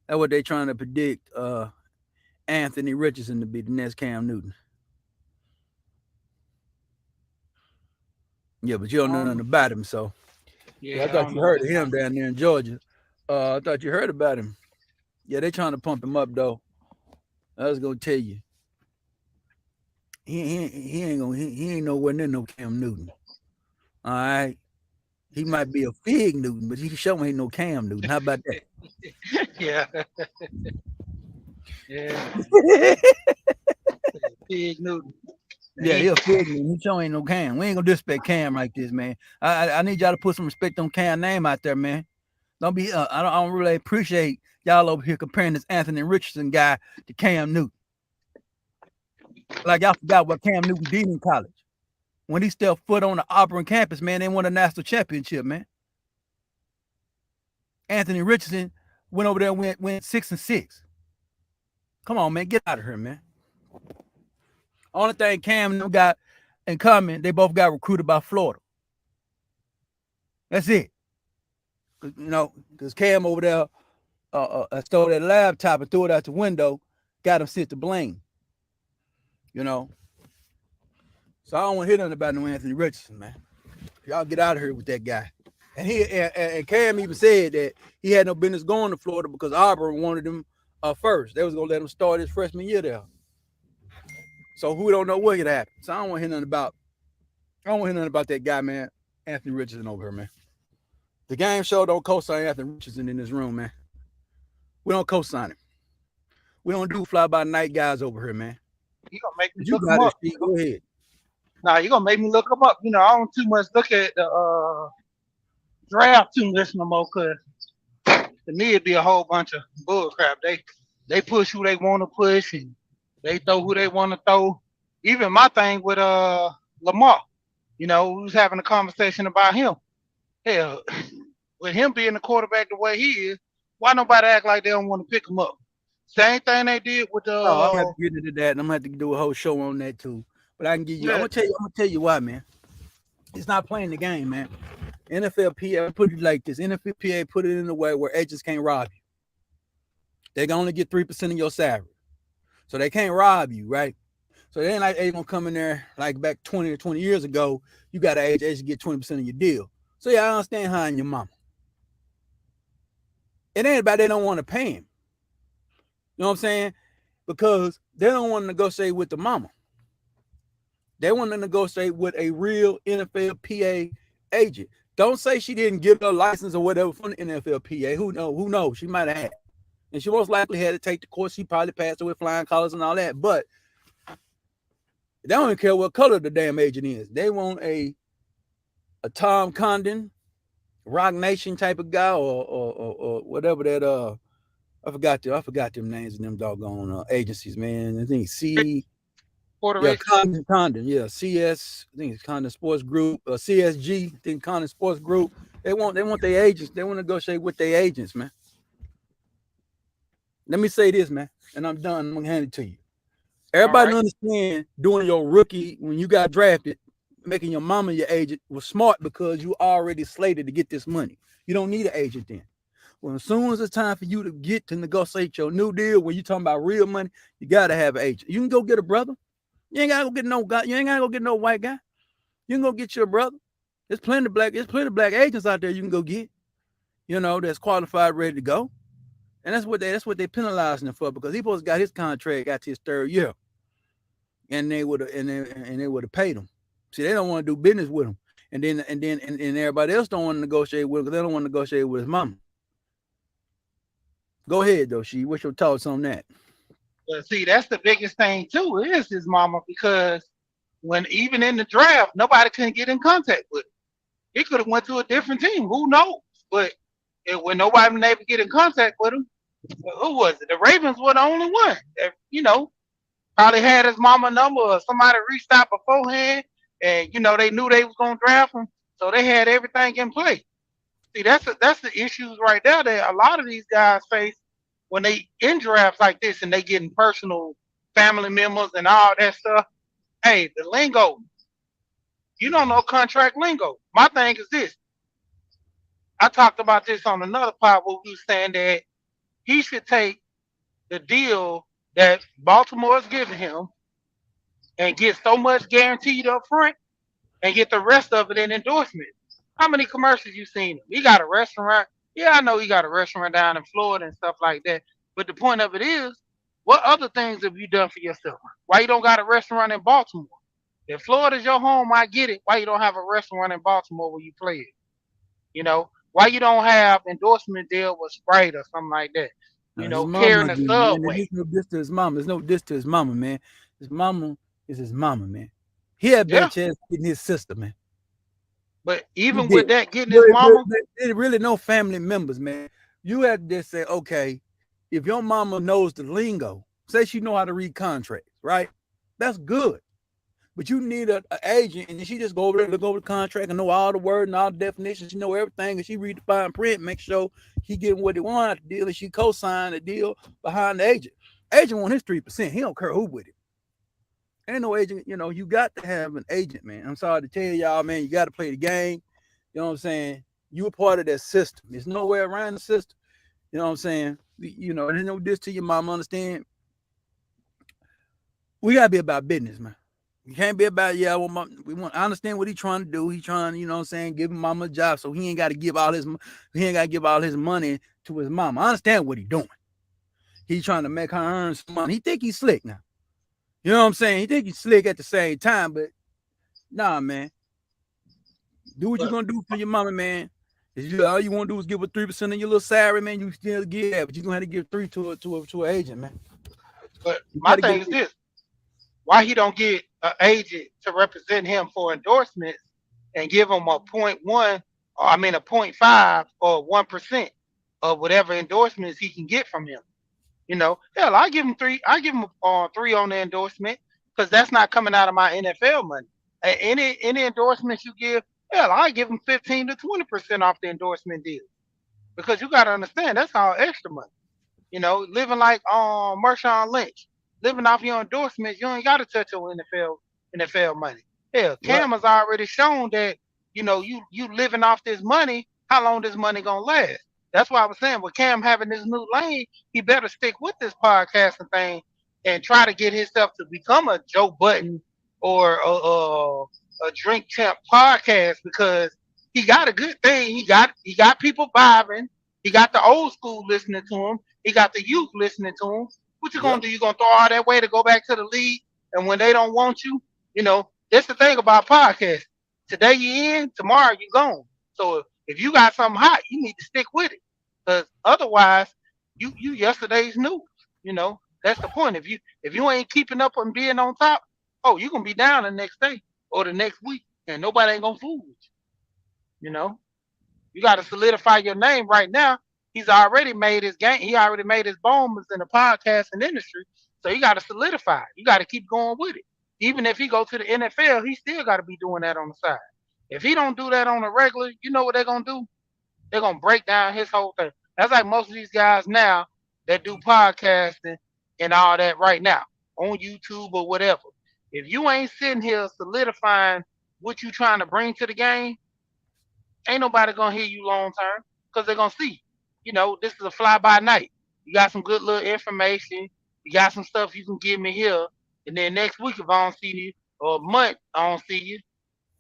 Speaker 3: That's what they're trying to predict Anthony Richardson to be the next Cam Newton. Yeah, but you don't know nothing about him, so. Yeah, I thought you heard of him down there in Georgia. I thought you heard about him. Yeah, they're trying to pump him up, though. I was going to tell you. He ain't nowhere near no Cam Newton. All right. He might be a Fig Newton, but he sure ain't no Cam Newton. How about that?
Speaker 4: Yeah. Yeah. Fig Newton.
Speaker 3: Yeah, he'll Fig Newton. He sure ain't no Cam. We ain't gonna disrespect Cam like this, man. I need y'all to put some respect on Cam's name out there, man. Don't be I don't really appreciate y'all over here comparing this Anthony Richardson guy to Cam Newton. Like y'all forgot what Cam Newton did in college. When he stepped foot on the Auburn campus, man, they won a national championship, man. Anthony Richardson went over there and went 6-6. Come on, man, get out of here, man. Only thing Cam and them got in common, they both got recruited by Florida. That's it. You know, because Cam over there stole that laptop and threw it out the window, got him sent to blame. You know. So I don't want to hear nothing about no Anthony Richardson, man. Y'all get out of here with that guy. And and Cam even said that he had no business going to Florida because Auburn wanted him first. They was gonna let him start his freshman year there. So who don't know what could happen. So I don't want to hear nothing about that guy, man. Anthony Richardson over here, man. The game show don't co-sign Anthony Richardson in this room, man. We don't co-sign him. We don't do fly-by-night guys over here, man.
Speaker 4: You gonna make me look him up.
Speaker 3: Go ahead.
Speaker 4: Nah, you're gonna make me look him up. You know, I don't too much look at the draft too much no more, cause to me it'd be a whole bunch of bull crap. They push who they want to push and they throw who they want to throw. Even my thing with Lamar, you know, we was having a conversation about him. Hell, with him being the quarterback the way he is, why nobody act like they don't want to pick him up? Same thing they did with the.
Speaker 3: I'm gonna have to get into that, and I'm gonna have to do a whole show on that too. But I can give you. Yeah. I'm gonna tell you why, man. It's not playing the game, man. NFLPA put it like this. NFLPA put it in a way where agents can't rob you. They can only get 3% of your salary, so they can't rob you, right? So they ain't like they gonna come in there like back 20 or 20 years ago. You got an agent get 20% of your deal. So yeah, I understand hiring your mama. It ain't about they don't want to pay him. You know what I'm saying? Because they don't want to negotiate with the mama. They want to negotiate with a real NFLPA agent. Don't say she didn't give her license or whatever from the NFLPA. Who knows? She might have had. And she most likely had to take the course. She probably passed it with flying colors and all that. But they don't even care what color the damn agent is. They want a Tom Condon, Rock Nation type of guy or whatever that I forgot them names of them doggone agencies, man. I think Condon, yeah, CS, I think it's Condon Sports Group, CSG, I think Condon Sports Group. They want their agents, they want to negotiate with their agents, man. Let me say this, man, and I'm done. I'm gonna hand it to you. Everybody understand doing your rookie when you got drafted, making your mama your agent was smart because you already slated to get this money. You don't need an agent then. Well, as soon as it's time for you to get to negotiate your new deal, when you're talking about real money, you gotta have an agent. You can go get a brother. You ain't gotta go get no guy. You ain't gotta go get no white guy. You can go get your brother. There's plenty of black agents out there you can go get. You know, that's qualified, ready to go. And that's what they penalizing him for because he supposed to got his contract out to his third year. and they would have paid him. See, they don't want to do business with him, and everybody else don't want to negotiate with him because they don't want to negotiate with his mama. Go ahead though, she. What's your thoughts on that?
Speaker 4: But see, that's the biggest thing too, is his mama, because when even in the draft, nobody couldn't get in contact with him. He could have went to a different team. Who knows? But when nobody was able to get in contact with him, who was it? The Ravens were the only one that, probably had his mama number, or somebody reached out beforehand, and they knew they was gonna draft him, so they had everything in place. See, that's the issues right there that a lot of these guys face when they in drafts like this and they getting personal family members and all that stuff. Hey, the lingo, you don't know contract lingo. My thing is this. I talked about this on another pod where we were saying that he should take the deal that Baltimore is giving him and get so much guaranteed up front and get the rest of it in endorsement. How many commercials you seen him? He got a restaurant. Yeah, I know he got a restaurant down in Florida and stuff like that. But the point of it is, what other things have you done for yourself? Why you don't got a restaurant in Baltimore? If Florida's your home, I get it. Why you don't have a restaurant in Baltimore where you play it? Why you don't have endorsement deal with Sprite or something like that? Carrying the subway.
Speaker 3: There's no diss to his mama. There's no diss to his mama, man. His mama is his mama, man. He had a better chance getting his sister, man.
Speaker 4: But even with that, getting his mama,
Speaker 3: there's really no family members, man. You have to just say, okay, if your mama knows the lingo, say she know how to read contracts, right? That's good. But you need an agent, and she just go over there, look over the contract, and know all the words and all the definitions. She know everything, and she read the fine print, make sure he getting what he want out the deal, and she co-sign the deal behind the agent. Agent want his 3%. He don't care who with it. Ain't no agent, you got to have an agent, man. I'm sorry to tell y'all, man, you got to play the game. You know what I'm saying? You a part of that system. There's no way around the system. You know what I'm saying? There's no diss to your mom, understand? We got to be about business, man. You can't be about, I understand what he's trying to do. He's trying, give him mama a job so he ain't got to give all his money to his mom. I understand what he's doing. He's trying to make her earn some money. He think he's slick now. You know what I'm saying? He think he's slick at the same time, but nah, man. Do what you're gonna do for your mama, man. All you want to do is give her 3% of your little salary, man. You still give that, but you're gonna have to give 3 to an agent, man.
Speaker 4: But my thing is this: why he don't get an agent to represent him for endorsements and give him a 0.1, or a 0.5 or 1% of whatever endorsements he can get from him? Hell, I give him 3. I give him 3 on the endorsement because that's not coming out of my NFL money. Any endorsements you give, hell, I give him 15 to 20% off the endorsement deal, because you got to understand that's all extra money. Living like Marshawn Lynch, living off your endorsements, you ain't got to touch your NFL money. Hell, Cam has already shown that you living off this money. How long this money gonna last? That's why I was saying, with Cam having this new lane, he better stick with this podcasting thing and try to get himself to become a Joe Budden or a Drink Champ podcast, because he got a good thing. He got people vibing. He got the old school listening to him. He got the youth listening to him. What you gonna do? You gonna throw all that way to go back to the league, and when they don't want you, that's the thing about podcasts. Today you in, tomorrow you gone. So if you got something hot, you need to stick with it, because otherwise, you yesterday's news. That's the point. If you ain't keeping up and being on top, you're gonna be down the next day or the next week, and nobody ain't gonna fool with you. You got to solidify your name right now. He's already made his game. He already made his bones in the podcasting industry, so you got to solidify. You got to keep going with it. Even if he go to the NFL, he still got to be doing that on the side. If he don't do that on a regular, you know what they're gonna do? They're gonna break down his whole thing. That's like most of these guys now that do podcasting and all that right now on YouTube or whatever. If you ain't sitting here solidifying what you trying to bring to the game, ain't nobody gonna hear you long term, because they're gonna see, this is a fly by night. You got some good little information. You got some stuff you can give me here, and then next week if I don't see you, or a month I don't see you,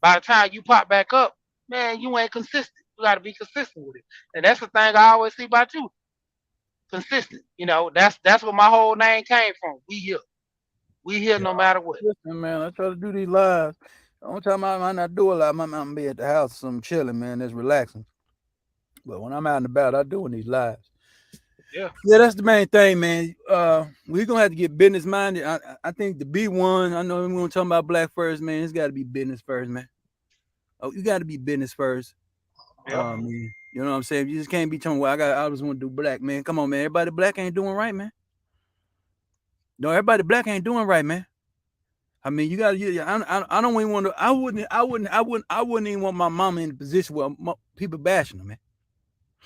Speaker 4: by the time you pop back up, man, you ain't consistent. You got to be consistent with it, and that's the thing I always see about you. Consistent. That's where my whole name came from. We here. We here no matter what.
Speaker 3: Listen, man, I try to do these lives. The only time I might not do a lot, I might be at the house, some chilling, man. That's relaxing. But when I'm out and about, I doing these lives.
Speaker 4: Yeah.
Speaker 3: Yeah, that's the main thing, man. We're gonna have to get business minded. I think the B1, I know we're gonna talk about black first, man. It's gotta be business first, man. Oh, you gotta be business first.
Speaker 4: Yeah.
Speaker 3: Man. You know what I'm saying? You just can't be telling well, I just want to do black, man. Come on, man. Everybody black ain't doing right, man. No, everybody black ain't doing right, man. I mean, you gotta. I don't even want to. I wouldn't even want my mama in the position where people bashing her, man.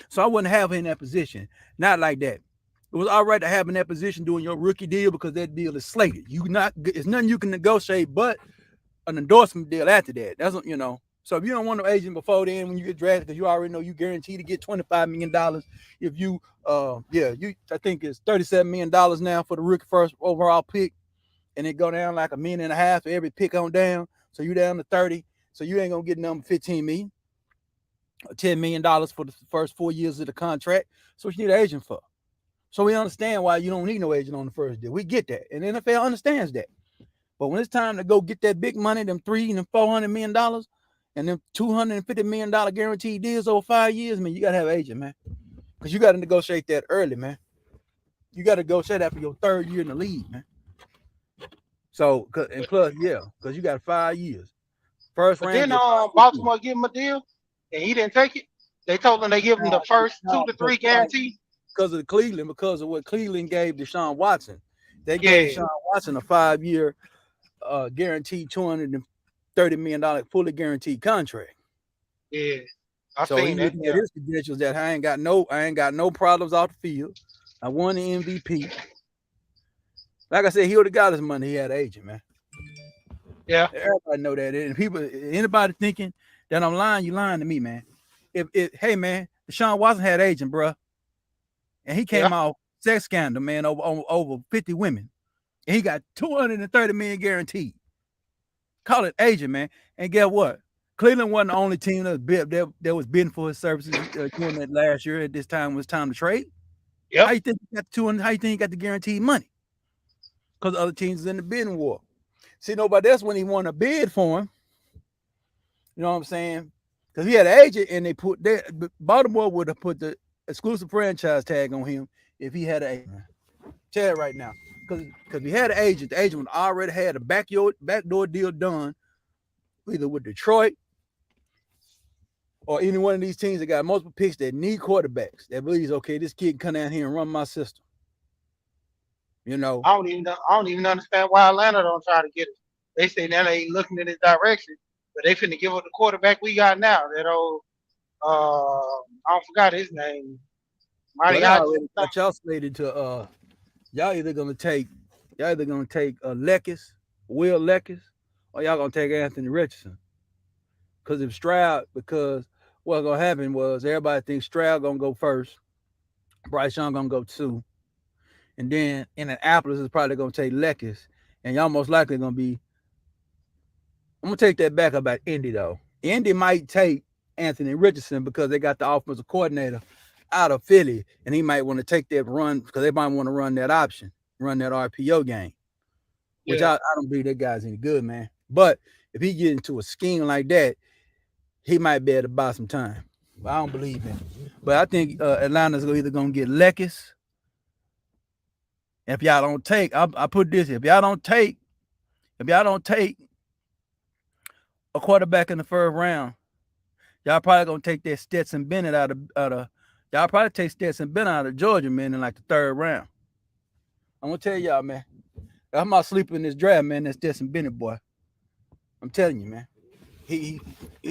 Speaker 3: So I wouldn't have her in that position. Not like that. It was all right to have in that position doing your rookie deal because that deal is slated. It's nothing you can negotiate but an endorsement deal after that. That's what you know. So if you don't want no agent before then, when you get drafted, because you already know you guaranteed to get $25 million. If you, I think it's $37 million now for the rookie first overall pick, and it go down like $1.5 million for every pick on down. So you down to 30. So you ain't gonna get number 15 million. $10 million for the first 4 years of the contract. So what you need an agent for. So we understand why you don't need no agent on the first deal. We get that. And the NFL understands that. But when it's time to go get that big money, them $300 and $400 million and them $250 million guaranteed deals over 5 years, man, you got to have an agent, man. Because you got to negotiate that early, man. You got to negotiate after your third year in the league, man. So, and plus, yeah, because you got 5 years. First
Speaker 4: But
Speaker 3: round.
Speaker 4: then Baltimore give him a deal and he didn't take it. They told him they give him the first 2 to 3 guarantees.
Speaker 3: Because of Cleveland, because of what Cleveland gave Deshaun Watson. They gave Deshaun Watson a 5-year guaranteed $230 million fully guaranteed contract.
Speaker 4: Yeah. I
Speaker 3: so
Speaker 4: seen
Speaker 3: he looking at his credentials that I ain't got no problems off the field. I won the MVP. Like I said, he would have got his money. He had an agent, man.
Speaker 4: Yeah.
Speaker 3: Everybody know that. And people, anybody thinking that I'm lying, you lying to me, man. Hey man, Deshaun Watson had an agent, bro. And he came out sex scandal, man, over 50 women. And he got $230 million guaranteed. Call it agent, man. And guess what? Cleveland wasn't the only team that was bidding for his services during that last year. At this time, it was time to trade.
Speaker 4: Yep.
Speaker 3: How you think he got how you think he got the guaranteed money? Because other teams is in the bidding war. See, nobody else when he won a bid for him. You know what I'm saying? Because he had an agent, and Baltimore would have put the exclusive franchise tag on him if he had an agent. Tell it right now. Because he had an agent, the agent would already had a backdoor deal done, either with Detroit or any one of these teams that got multiple picks that need quarterbacks. That believes, okay, this kid can come down here and run my system. You know,
Speaker 4: I don't even understand why Atlanta don't try to get it. They say now they ain't looking in his direction, but they finna give up the quarterback we got now. That old, I forgot his name.
Speaker 3: Y'all slated to y'all either gonna take Leckis, Will Leckis, or y'all gonna take Anthony Richardson. Because what's gonna happen was everybody thinks Stroud gonna go first, Bryce Young gonna go 2. And then Indianapolis is probably going to take Leckis. And y'all most likely going to be. I'm going to take that back about Indy, though. Indy might take Anthony Richardson because they got the offensive coordinator out of Philly. And he might want to take that run because they might want to run that option, run that RPO game. Which I don't believe that guy's any good, man. But if he get into a scheme like that, he might be able to buy some time. But I don't believe in it. But I think Atlanta's either going to get Leckis. If y'all don't take, I put this: if y'all don't take a quarterback in the first round, y'all probably gonna take that Stetson Bennett out of y'all probably take Stetson Bennett out of Georgia, man, in like the 3rd round. I'm gonna tell y'all, man, I'm not sleeping in this draft, man. That's Stetson Bennett, boy. I'm telling you, man. He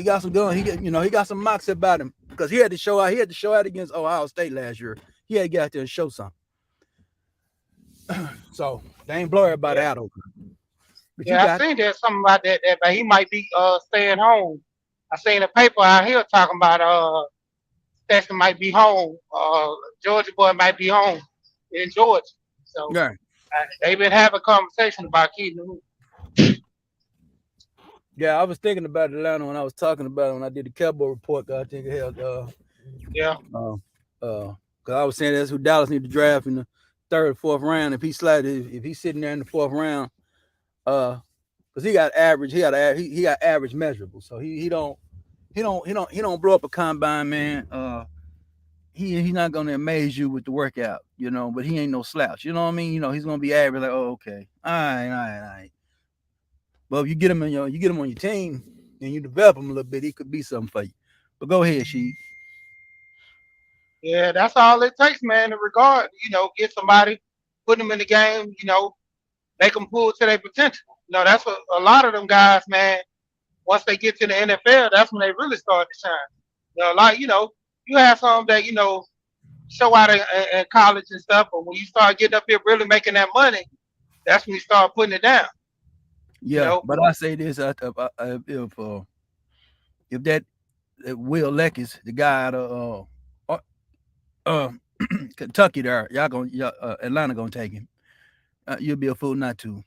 Speaker 3: got some gun. He got some moxie about him because he had to show out against Ohio State last year. He had to get out there and show something. So they ain't blur about out over. But
Speaker 4: I seen there's something about that but he might be staying home. I seen a paper out here talking about Stetson might be home. Georgia boy might be home in Georgia. So they've been having a conversation about keeping him.
Speaker 3: Yeah, I was thinking about Atlanta when I was talking about it when I did the Cowboy report. I think it held because I was saying that's who Dallas need to draft in the 3rd or 4th round. If he's sitting there in the 4th round, Because he got average, he got average measurable. So he don't blow up a combine, man. He's not gonna amaze you with the workout, but he ain't no slouch. You know what I mean? He's gonna be average, like, oh, okay. All right. But if you get him on your team and you develop him a little bit, he could be something for you. But go ahead, she.
Speaker 4: Yeah, that's all it takes, man. In regard, get somebody, put them in the game, make them pull to their potential. That's what a lot of them guys, man. Once they get to the NFL, that's when they really start to shine. You have some that show out in college and stuff, but when you start getting up here really making that money, that's when you start putting it down.
Speaker 3: Yeah, but I say this: if that Will Leckis, the guy out of Kentucky, there, Atlanta gonna take him. You'll be a fool not to,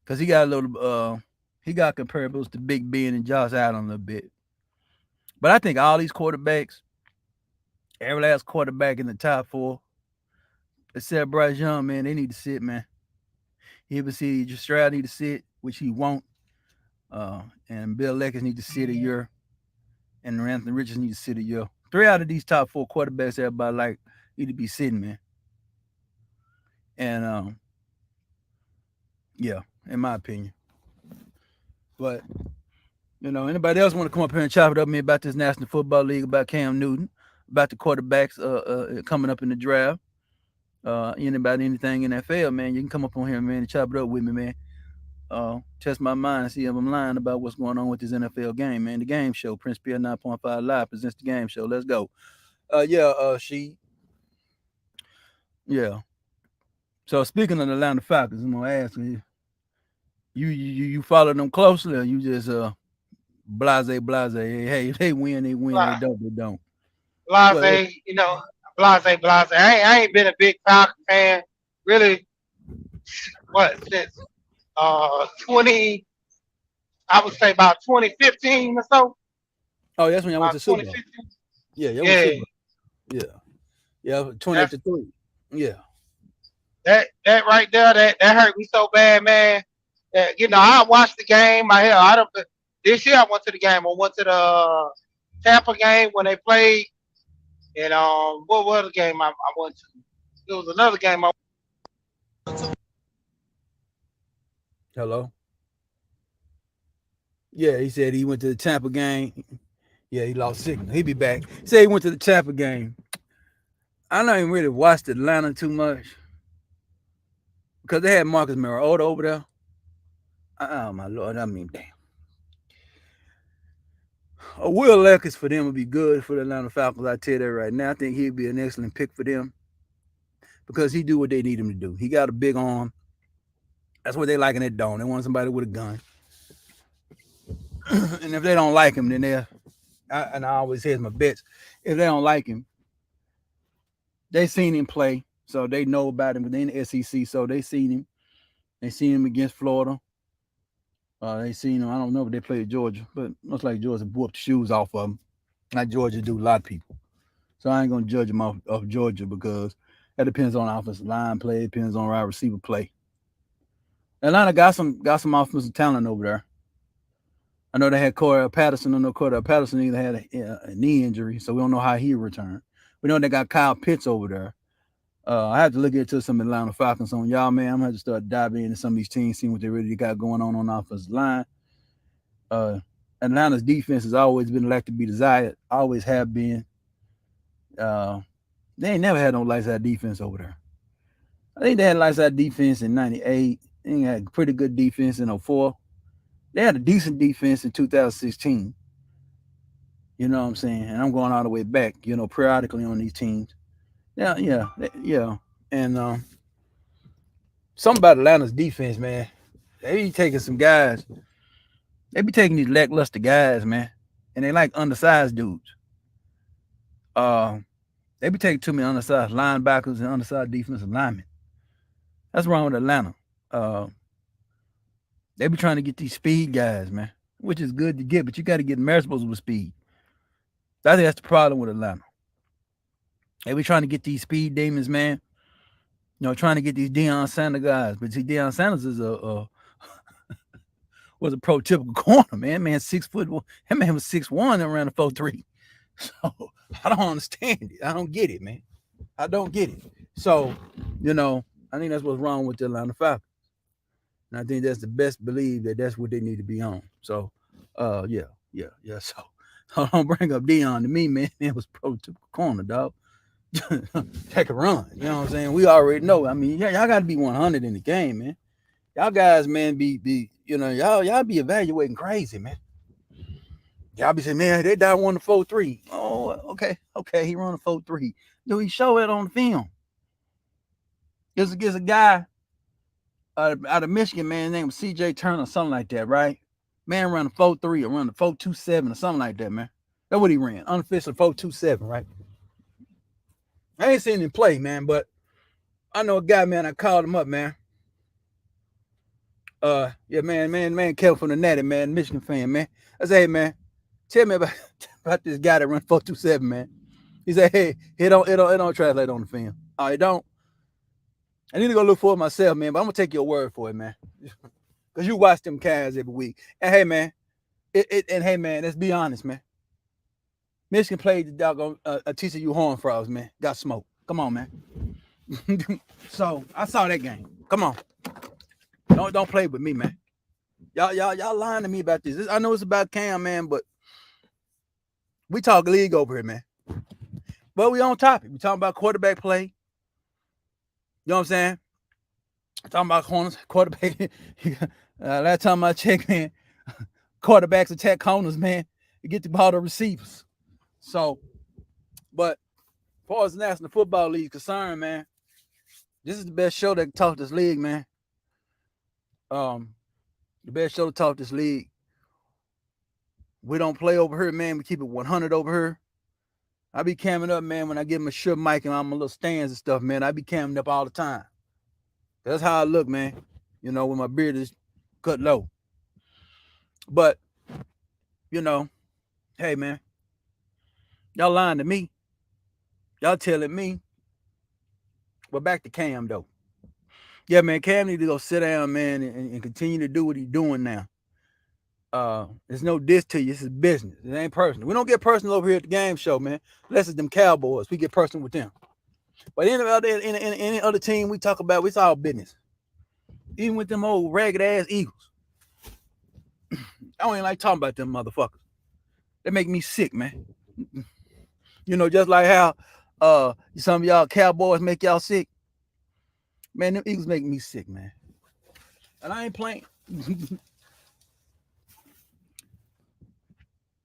Speaker 3: because he got a little. He got comparables to Big Ben and Josh Allen a little bit. But I think all these quarterbacks, every last quarterback in the top four, except Bryce Young, man, they need to sit, man. Even see Stroud need to sit, which he won't. And Bill Leckis need to sit a year, and Anthony Richards need to sit a year. 3 out of these top 4 quarterbacks, everybody need to be sitting, man. And yeah, in my opinion. But anybody else want to come up here and chop it up with me about this National Football League, about Cam Newton, about the quarterbacks coming up in the draft, anybody, anything in NFL, man, you can come up on here, man, and chop it up with me, man. Test my mind and see if I'm lying about what's going on with this NFL game, man. The Game Show, Prince Pierre 9.5 Live presents the Game Show. Let's go. Yeah. So speaking of the Atlanta Falcons, I'm gonna ask you. You follow them closely, or you just blase? Hey, they win, they
Speaker 4: Blase.
Speaker 3: they don't.
Speaker 4: Blase, blase. I ain't been a big Falcon fan, really. Since 20, I would say about 2015 or so.
Speaker 3: Oh, that's when I went to Super Bowl. Yeah. 28-3. Yeah.
Speaker 4: That right there, that hurt me so bad, man. I watched the game. This year I went to the game. I went to the Tampa game when they played. And what was the game I went to? It was another game.
Speaker 3: Hello. Yeah, he said he went to the Tampa game. Yeah, he lost signal. He'll be back. He said he went to the Tampa game. I don't even really watched Atlanta too much because they had Marcus Mariota over there. Oh my Lord! I mean, damn. Will Leckis for them would be good for the Atlanta Falcons. I tell you that right now. I think he'd be an excellent pick for them because he do what they need him to do. He got a big arm. That's what they like in that dome. They want somebody with a gun. And if they don't like him, then I always hedge my bets. If they don't like him, they seen him play, so they know about him within the SEC. So they seen him. They seen him against Florida. They seen him. I don't know if they played Georgia, but looks like Georgia whooped the shoes off of them. Like Georgia do a lot of people. So I ain't gonna judge him off Georgia because that depends on offensive line play. It depends on wide receiver play. Atlanta got some offensive talent over there. I know they had Cordell Patterson. I know Cordell Patterson either had a knee injury, so we don't know how he returned. We know they got Kyle Pitts over there. I have to look into some Atlanta Falcons on y'all, man. I'm going to have to start diving into some of these teams, seeing what they really got going on the offensive line. Atlanta's defense has always been like to be desired, always have been. They ain't never had no lights-out defense over there. I think they had lights-out defense in 98. They had pretty good defense in 04. They had a decent defense in 2016. You know what I'm saying? And I'm going all the way back, periodically on these teams. Yeah. And something about Atlanta's defense, man. They be taking some guys. They be taking these lackluster guys, man. And they like undersized dudes. They be taking too many undersized linebackers and undersized defensive linemen. That's wrong with Atlanta. They be trying to get these speed guys, man, which is good to get, but you got to get measurables with speed. I think that's the problem with Atlanta. They be trying to get these speed demons, man. trying to get these Deion Sanders guys. But see, Deion Sanders is was a prototypical corner, man. Man, 6 foot. That man was 6'1" and ran a 4.3. So I don't understand it. I don't get it, man. I don't get it. So, I think that's what's wrong with the Atlanta Falcons. And I think that's the best belief that that's what they need to be on. So, yeah. So don't bring up Deion to me, man. It was prototypical corner, dog. Take a run. You know what I'm saying? We already know. I mean, y'all got to be 100 in the game, man. Y'all guys, man, y'all be evaluating crazy, man. Y'all be saying, man, they died 1 to 4.3. Oh, okay, he run a 4.3. Yo, he show it on the film. There's a guy out of Michigan, man, named CJ Turner, or something like that, right? Man run a 4.3 or run a 4.27 or something like that, man. That's what he ran. Unofficial 4.27, right? I ain't seen him play, man, but I know a guy, man. I called him up, man. Yeah, man, Kevin from the Natty, man, Michigan fan, man. I said, hey, man, tell me about this guy that run 4.27, man. He said, hey, it don't translate on the film. Oh, it don't. I need to go look for it myself, man. But I'm gonna take your word for it, man, because you watch them cats every week. And hey, man, hey, man, let's be honest, man. Michigan played the doggone TCU Horned Frogs, man. Got smoked. Come on, man. So I saw that game. Come on. Don't play with me, man. Y'all lying to me about this. I know it's about Cam, man, but we talk league over here, man. But we on topic. We talking about quarterback play. You know what I'm saying? Talking about corners, quarterback. Last time I checked, man, quarterbacks attack corners, man. You get the ball to receivers. So, but as far as the National Football League is concerned, man, this is the best show that can talk this league, man. The best show to talk this league. We don't play over here, man. We keep it 100 over here. I be camming up, man, when I get my shirt mic and I'm a little stands and stuff, man. I be camming up all the time. That's how I look, man. When my beard is cut low. But, hey, man. Y'all lying to me. Y'all telling me. But back to Cam, though. Yeah, man, Cam need to go sit down, man, and continue to do what he's doing now. There's no diss to you. This is business. It ain't personal. We don't get personal over here at the game show, man. Unless it's them Cowboys. We get personal with them. But any other team we talk about, it's all business. Even with them old ragged-ass Eagles. I don't even like talking about them motherfuckers. They make me sick, man. Just like how some of y'all Cowboys make y'all sick. Man, them Eagles make me sick, man. And I ain't playing.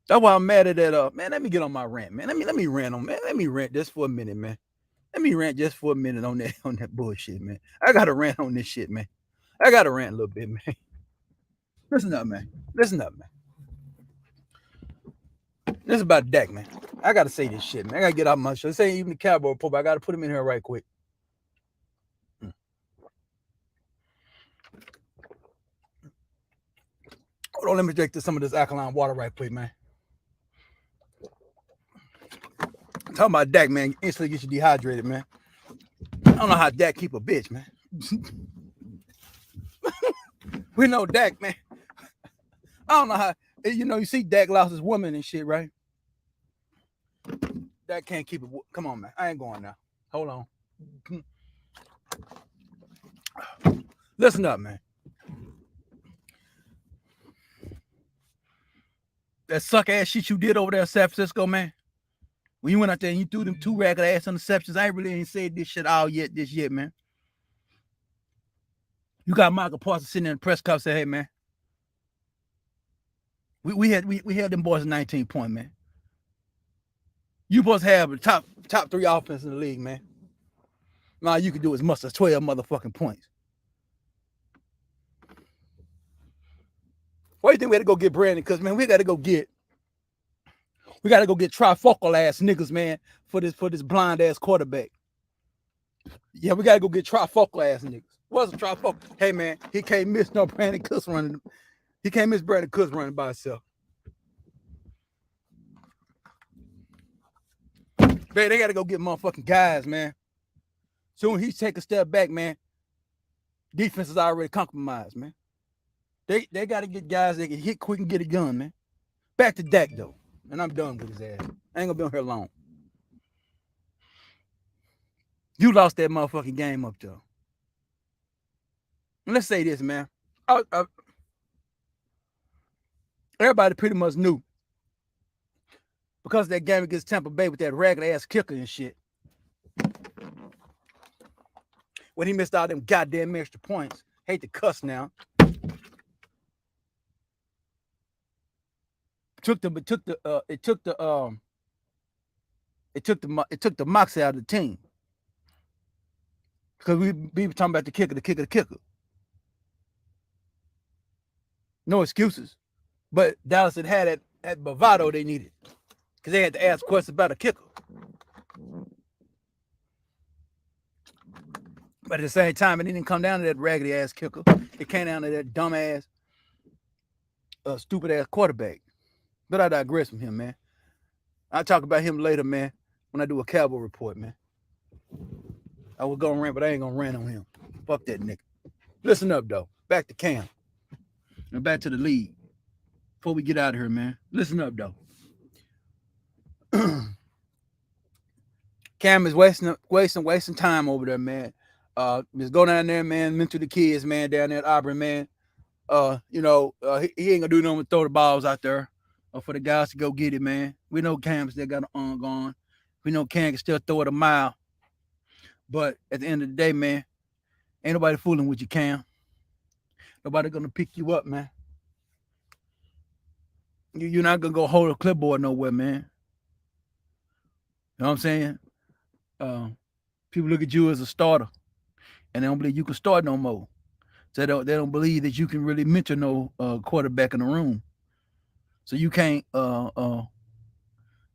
Speaker 3: That's why I'm mad at that. Man, let me get on my rant, man. Let me rant on, man. Let me rant just for a minute, man. Let me rant just for a minute on that bullshit, man. I got to rant on this shit, man. I got to rant a little bit, man. Listen up, man. This is about Dak, man. I got to say this shit, man. I got to get out my show. This ain't even the Cowboy report, but I got to put him in here right quick. Hold on, let me drink some of this alkaline water right quick, man. I'm talking about Dak, man. Instantly get you dehydrated, man. I don't know how Dak keep a bitch, man. We know Dak, man. I don't know how, you see Dak lost his woman and shit, right? Dak can't keep it. Come on, man. I ain't going now. Hold on. Listen up, man. That suck ass shit you did over there in San Francisco, man. When you went out there and you threw them 2 ragged ass interceptions, I ain't said this shit all yet, man. You got Michael Parsons sitting in the press conference saying, hey, man, we had them boys at 19 points, man. You supposed to have the top 3 offense in the league, man. Now you can do as much as 12 motherfucking points. Why do you think we had to go get Brandon? Because, man, we got to go get trifocal ass niggas, man, for this blind ass quarterback. Yeah, we got to go get trifocal ass niggas. What's a trifocal? Hey, man, he can't miss no Brandon Cooks running. He can't miss Brandon Cooks running by himself. Man, they got to go get motherfucking guys, man. Soon he take a step back, man. Defense is already compromised, man. They got to get guys that can hit quick and get a gun, man. Back to Dak though, and I'm done with his ass. I ain't gonna be on here long. You lost that motherfucking game up there. And let's say this, man. Everybody pretty much knew because of that game against Tampa Bay with that ragged ass kicker and shit. When he missed all them goddamn extra points. Hate to cuss now. It took the moxie out of the team. Because we were talking about the kicker. No excuses. But Dallas had that bravado they needed. Because they had to ask questions about a kicker. But at the same time, it didn't come down to that raggedy ass kicker. It came down to that dumb ass, stupid ass quarterback. But I digress from him, man. I'll talk about him later, man, when I do a Cowboy report, man. I was gonna rant, but I ain't gonna rant on him. Fuck that nigga. Listen up, though. Back to Cam. And back to the league. Before we get out of here, man. Listen up, though. Cam is wasting time over there, man. Just go down there, man. Mentor the kids, man, down there at Auburn, man. He ain't gonna do nothing but throw the balls out there for the guys to go get it, man. We know Cam still got an gone. We know Cam can still throw it a mile. But at the end of the day, man, ain't nobody fooling with you, Cam. Nobody gonna pick you up, man. You're not gonna go hold a clipboard nowhere, man. You know what I'm saying? People look at you as a starter, and they don't believe you can start no more. So they don't believe that you can really mentor no quarterback in the room. So you can't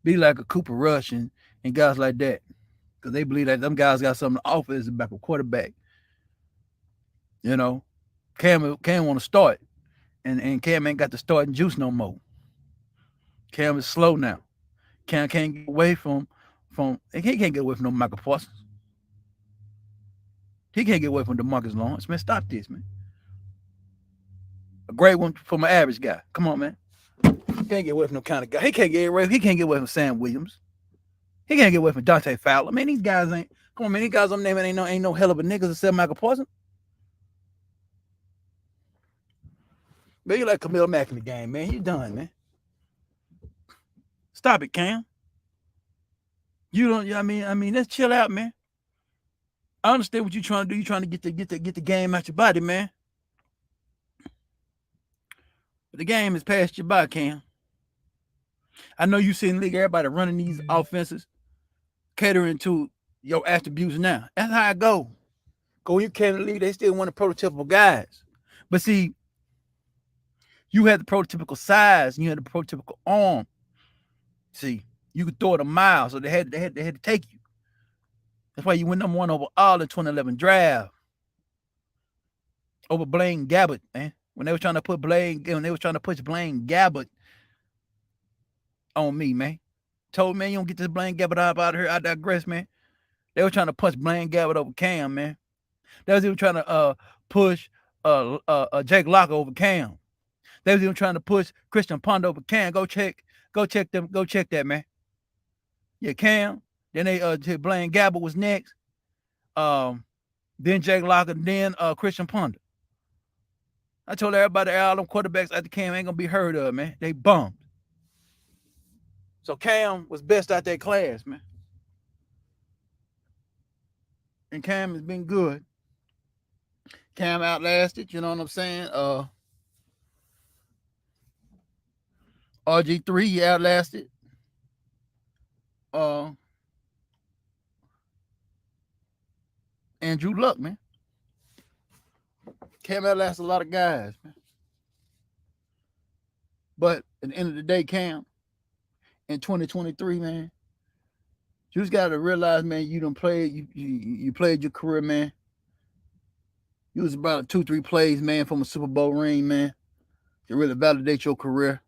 Speaker 3: be like a Cooper Rush and guys like that, because they believe that them guys got something to offer as a backup quarterback. You know, Cam want to start, and Cam ain't got the starting juice no more. Cam is slow now. Cam can't get away from he can't get away from no Michael Parsons. He can't get away from DeMarcus Lawrence. Man, stop this, man. A great one for my average guy. Come on, man. He can't get away from no kind of guy. He can't get away from Sam Williams. He can't get away from Dante Fowler. Man, these guys ain't. Come on, man. These guys I'm naming ain't no hell of a niggas except Michael Parsons. Man, you like Camille Mack in the game, man. You done, man. Stop it, Cam. You don't. I mean, let's chill out, man. I understand what you're trying to do. You're trying to get the game out your body, man. But the game has passed you by, Cam. I know you see in the league everybody running these offenses, catering to your attributes now. That's how I go. When you came in the league, they still want the prototypical guys. But see, you had the prototypical size and you had the prototypical arm. See, you could throw it a mile, so they had to take you. That's why you went number one overall in 2011 draft over Blaine Gabbert, man. When they were trying to push Blaine Gabbert on me, man. Told me, man, you don't get this Blaine Gabbert out of here. I digress, man. They were trying to push Blaine Gabbert over Cam, man. They was even trying to push Jake Locker over Cam. They was even trying to push Christian Ponder over Cam. Go check that, man. Yeah, Cam. Then Blaine Gabbert was next. Then Jake Locker, then Christian Ponder. I told everybody all them quarterbacks after Cam ain't gonna be heard of, man. They bummed. So Cam was best out that class, man. And Cam has been good. Cam outlasted, you know what I'm saying? RG3, he outlasted. Andrew Luck, man. Cam outlasted a lot of guys, man. But at the end of the day, Cam, in 2023, man, you just got to realize, man, you done played, you played your career, man. You was about 2-3 plays, man, from a Super Bowl ring, man, to really validate your career.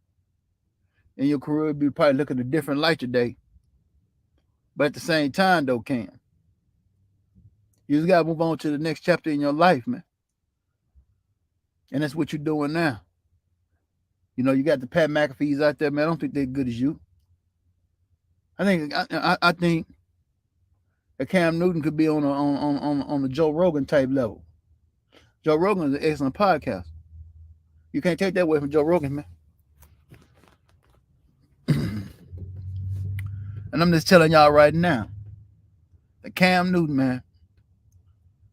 Speaker 3: And your career would be probably looking a different light today. But at the same time, though, Cam, You just gotta move on to the next chapter in your life, man. And that's what you're doing now. You know, you got the Pat McAfee's out there, man. I don't think they're good as you. I think that Cam Newton could be on the Joe Rogan type level. Joe Rogan is an excellent podcast. You can't take that away from Joe Rogan, man. And I'm just telling y'all right now, that Cam Newton, man,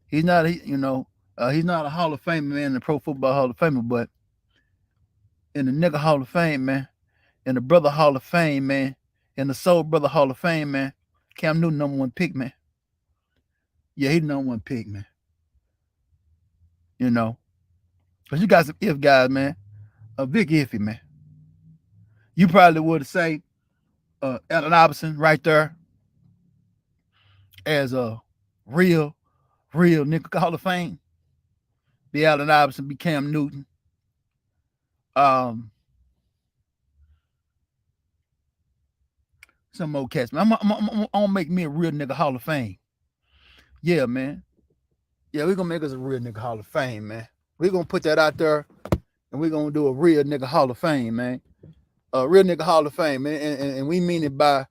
Speaker 3: he's not a Hall of Famer, man, in the Pro Football Hall of Famer, but in the nigga Hall of Fame, man, in the Brother Hall of Fame, man, in the Soul Brother Hall of Fame, man, Cam Newton #1 pick, man. Yeah, he #1 pick, man. You know, but you got some if guys, man. A big iffy, man. You probably would say Allen Iverson right there as a real nigga Hall of Fame. Be Allen Iverson, be Cam Newton. Some more cats, man. I'm gonna make me a real nigga Hall of Fame. Yeah, man. Yeah, we're gonna make us a real nigga Hall of Fame, man. We're gonna put that out there and we're gonna do a real nigga Hall of Fame, man. A real nigga Hall of Fame, man. And we mean it by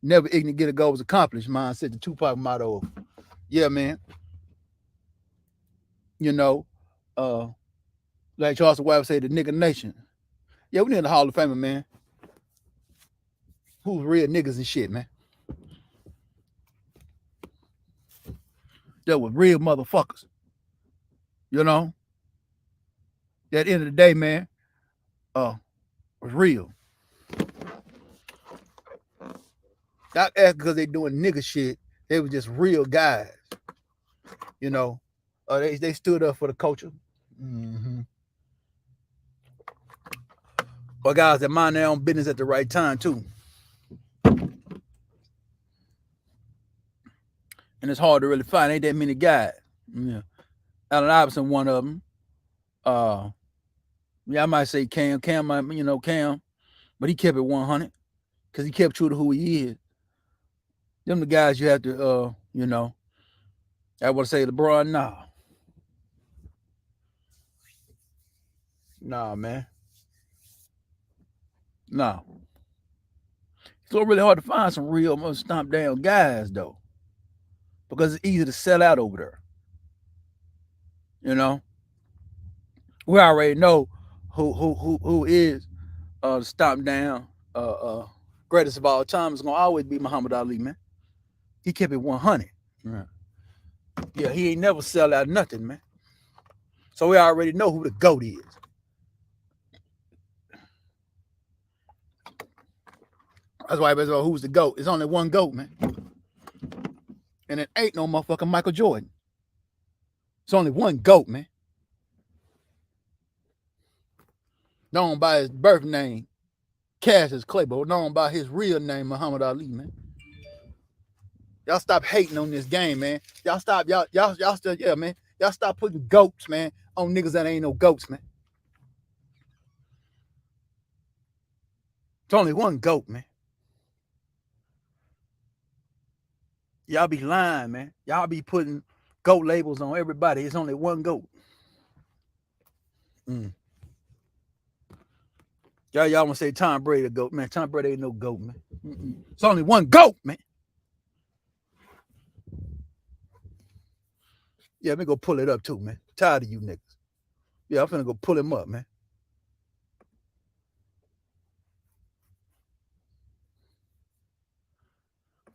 Speaker 3: never ignorant get a goals accomplished, mindset, the Tupac motto. Yeah, man. You know, like Charles White said, the nigga nation. Yeah, we need a Hall of Famer, man. Who's real niggas and shit, man. That was real motherfuckers. You know? At the end of the day, man, was real. Not ask because they doing nigga shit. They were just real guys. You know? They stood up for the culture. Mm-hmm. But guys that mind their own business at the right time, too. And it's hard to really find. Ain't that many guys. Yeah. Allen Iverson, one of them. Yeah, I might say Cam, but he kept it 100 because he kept true to who he is. Them the guys you have to, I want to say LeBron, nah, man. Nah. It's so really hard to find some real stomp down guys, though, because it's easy to sell out over there. You know, we already know who is the stomp down greatest of all time is gonna always be Muhammad Ali, man. He kept it 100. Right. Yeah, he ain't never sell out nothing, man. So we already know who the GOAT is. That's why everybody's like, who's the GOAT? It's only one GOAT, man. And it ain't no motherfucking Michael Jordan. It's only one GOAT, man. Known by his birth name, Cassius Clay, but known by his real name, Muhammad Ali, man. Y'all stop hating on this game, man. Y'all stop, y'all still, yeah, man. Y'all stop putting goats, man, on niggas that ain't no goats, man. It's only one GOAT, man. Y'all be lying, man. Y'all be putting GOAT labels on everybody. It's only one GOAT. Y'all want to say Tom Brady a GOAT, man. Tom Brady ain't no GOAT, man. It's only one GOAT, man. Yeah, let me go pull it up too, man. Tired of you niggas. Yeah, I'm finna go pull him up, man.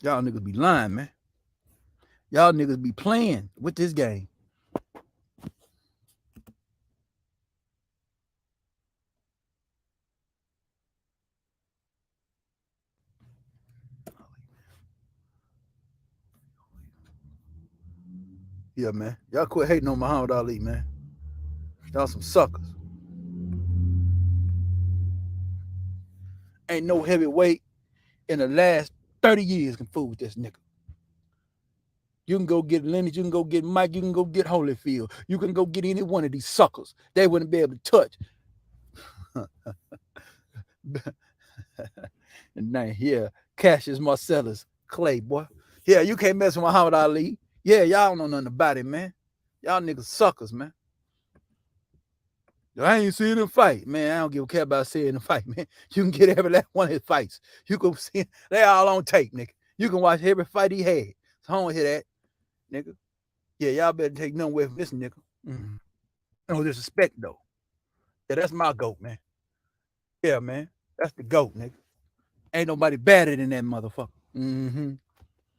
Speaker 3: Y'all niggas be lying, man. Y'all niggas be playing with this game. Yeah, man. Y'all quit hating on Muhammad Ali, man. Y'all some suckers. Ain't no heavyweight in the last 30 years can fool with this nigga. You can go get Lennox, you can go get Mike, you can go get Holyfield. You can go get any one of these suckers. They wouldn't be able to touch. And now, yeah, Cassius Marcellus Clay, boy. Yeah, you can't mess with Muhammad Ali. Yeah, y'all don't know nothing about it, man. Y'all niggas suckers, man. I ain't seen him fight, man. I don't give a care about seeing him fight, man. You can get every last one of his fights. You can see they all on tape, nigga. You can watch every fight he had. So I don't hear that, nigga. Yeah, y'all better take nothing away from this nigga. Mm-hmm. No disrespect though. Yeah, that's my goat, man. Yeah, man. That's the goat, nigga. Ain't nobody better than that motherfucker. Mm-hmm.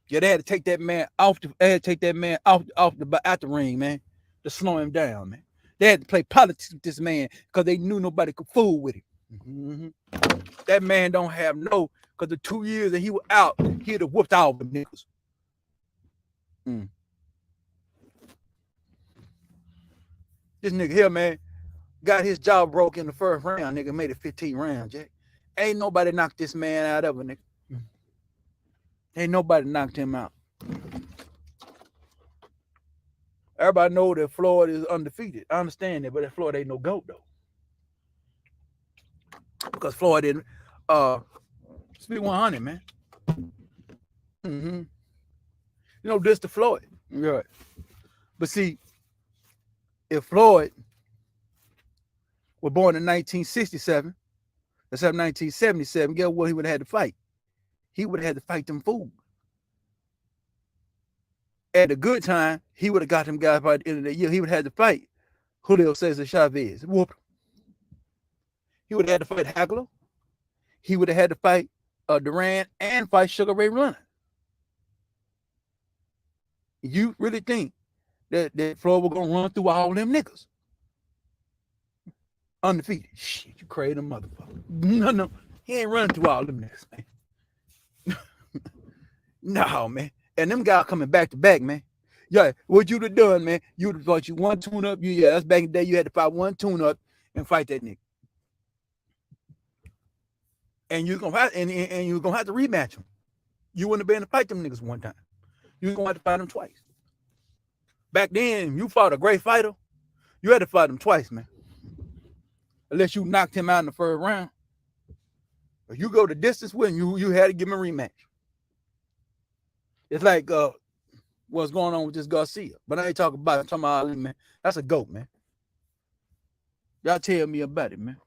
Speaker 3: Yeah, they had to take that man off the. They had to take that man off the out the ring, man, to slow him down, man. They had to play politics with this man because they knew nobody could fool with him. Mm-hmm. That man don't have no, because the 2 years that he was out, he'd have whooped all the niggas. Mm. This nigga here, man, got his jaw broke in the first round. Nigga made it 15 rounds, Jack. Ain't nobody knocked this man out of it, nigga. Ain't nobody knocked him out. Everybody know that Floyd is undefeated. I understand that, but that Floyd ain't no GOAT though. Because Floyd didn't speak 100, man. Mm-hmm. You know, this to Floyd. Right. But see, if Floyd was born in 1967, except 1977, guess what he would have had to fight? He would have had to fight them fools. At a good time, he would have got them guys by the end of the year. He would have had to fight Julio Cesar Chavez. Whoop. He would have had to fight Hagler. He would have had to fight Duran and fight Sugar Ray Leonard. You really think that Floyd was gonna run through all them niggas? Undefeated. Shit, you crazy motherfucker. No. He ain't running through all them niggas, man. No, man. And them guys coming back to back, man. Yeah, what you'd have done, man, you'd have fought you one tune-up. Yeah, that's back in the day. You had to fight one tune-up and fight that nigga. And you're gonna have and you're gonna have to rematch them. You wouldn't have been able to fight them niggas one time. You're gonna have to fight them twice. Back then, you fought a great fighter, you had to fight him twice, man. Unless you knocked him out in the first round. If you go the distance with him, you had to give him a rematch. It's like what's going on with this Garcia. But I ain't talking about it. I'm talking about Ali, man. That's a GOAT, man. Y'all tell me about it, man.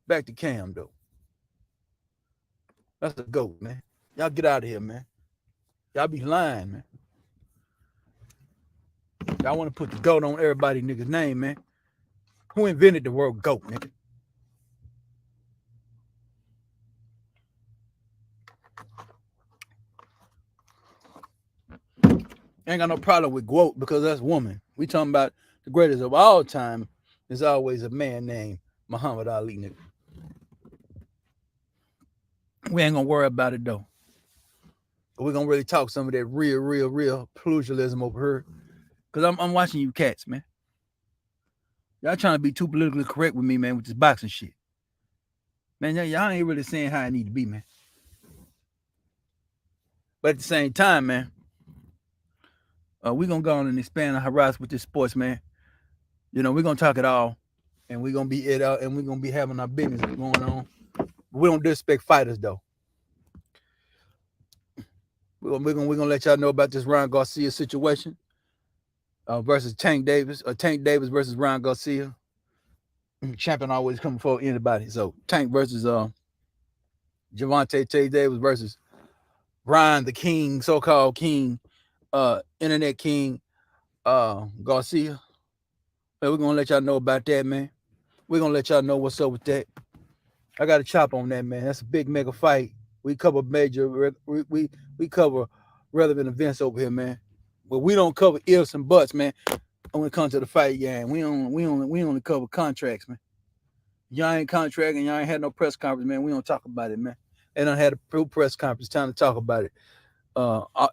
Speaker 3: Back to Cam, though. That's a GOAT, man. Y'all get out of here, man. Y'all be lying, man. Y'all want to put the GOAT on everybody nigga's name, man. Who invented the word GOAT, nigga? Ain't got no problem with GOAT because that's woman. We talking about the greatest of all time. There's always a man named Muhammad Ali, nigga. We ain't gonna worry about it though. We're gonna really talk some of that real pluralism over here. Cause I'm watching you cats, man. Y'all trying to be too politically correct with me, man, with this boxing shit. Man, y'all ain't really saying how I need to be, man. But at the same time, man, we're gonna go on and expand our horizon with this sports, man. You know, we're gonna talk it all, and we're gonna be it out, and we're gonna be having our business going on. We don't disrespect fighters though. We're gonna let y'all know about this Ryan Garcia situation versus Tank Davis, or Tank Davis versus Ryan Garcia. Champion always coming for anybody. So Tank versus Javante Davis versus Ryan the King, so-called King, Internet King, Garcia. Man, we're gonna let y'all know about that, man. We're gonna let y'all know what's up with that. I got a chop on that, man. That's a big mega fight. We cover major, we cover relevant events over here, man. But we don't cover ifs and buts, man. When it comes to the fight, yeah, we only cover contracts, man. Y'all ain't contracting, y'all ain't had no press conference, man. We don't talk about it, man. They done had a press conference, time to talk about it.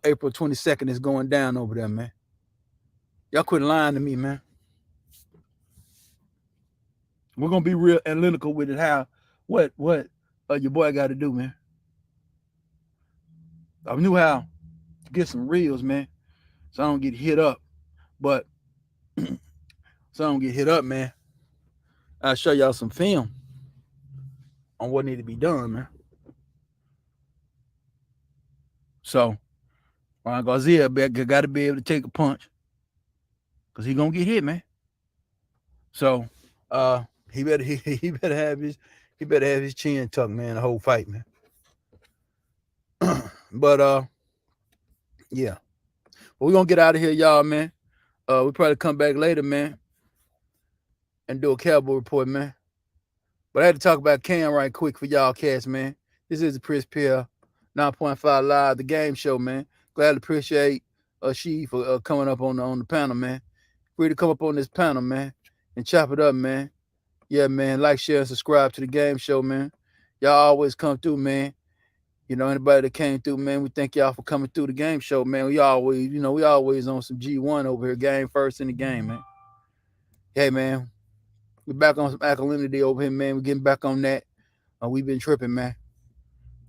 Speaker 3: April 22nd is going down over there, man. Y'all quit lying to me, man. We're gonna be real analytical with it. How what your boy got to do, man. I knew how to get some reels, man, so I don't get hit up. But so I don't get hit up, man. I'll show y'all some film on what need to be done, man. So Ryan Garcia got to be able to take a punch because he gonna get hit, man. So he better he better have his chin tucked, man, the whole fight, man. But yeah. But we're gonna get out of here, y'all, man. We probably come back later, man, and do a cowboy report, man. But I had to talk about Cam right quick for y'all cats, man. This is the Pierre 9.5 Live, the game show, man. Glad to appreciate she for coming up on the panel, man. Free to come up on this panel, man, and chop it up, man. Yeah, man. Like, share, and subscribe to the game show, man. Y'all always come through, man. You know, anybody that came through, man, we thank y'all for coming through the game show, man. We always on some G1 over here, game first in the game, man. Hey, man, we back on some alkalinity over here, man. We're getting back on that. We've been tripping, man.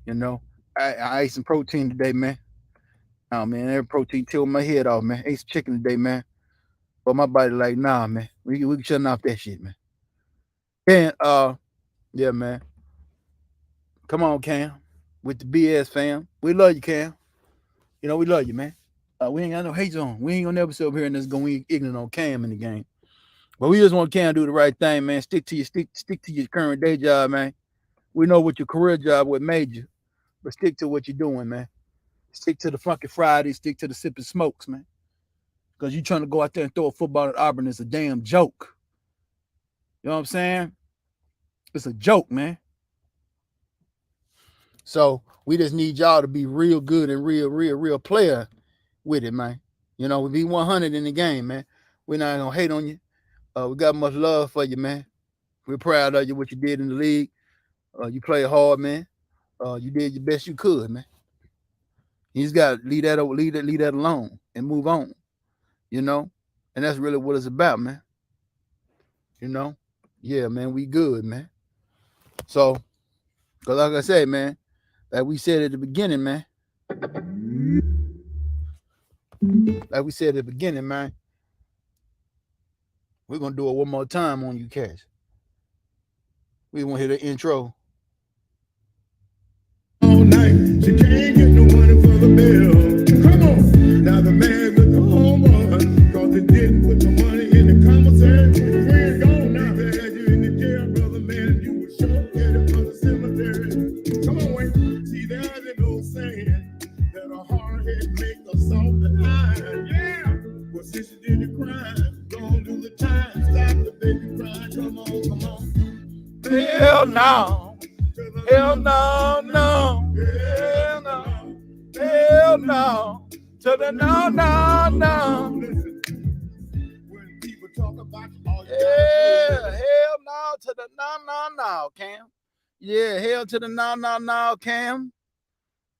Speaker 3: You know, I ate some protein today, man. Oh, man, every protein tilled my head off, man. Ate some chicken today, man. But my body like, nah, man. We can shut off that shit, man. And, yeah, man. Come on, Cam. With the BS fam. We love you, Cam. You know, we love you, man. We ain't got no hate on. We ain't gonna never sit up here and just go ignorant on Cam in the game. But we just want Cam to do the right thing, man. Stick to your current day job, man. We know what your career job what made you, but stick to what you're doing, man. Stick to the Funky Friday, stick to the sipping smokes, man. Because you trying to go out there and throw a football at Auburn is a damn joke. You know what I'm saying? It's a joke, man. So we just need y'all to be real good and real player with it, man. You know, we be 100 in the game, man. We're not gonna hate on you. We got much love for you, man. We're proud of you, what you did in the league. You played hard, man. You did your best you could, man. You just gotta leave that alone and move on. You know, and that's really what it's about, man. You know, yeah, man, we good, man. So, cause like I said, man, like we said at the beginning, man. Like we said at the beginning, man. We're gonna do it one more time on you cats. We want to hear the intro.
Speaker 1: All night, she can't get no money for the bill. Come on, now the man with the home run, cause he didn't put the money in the commissary. Friend gone now, they had you in the jail, brother, man, you were sure headed for the cemetery. Come on, wait, see there's an old saying that a hard head make a soft line. Yeah, well since you did the crime, don't do the time, stop the baby cry. Come on.
Speaker 3: Hell no. Hell no, no. Hell no. Hell no. To the no.
Speaker 1: Listen, when people talk about all you
Speaker 3: Yeah, hell no to the no, Cam. Yeah, hell to the no, Cam.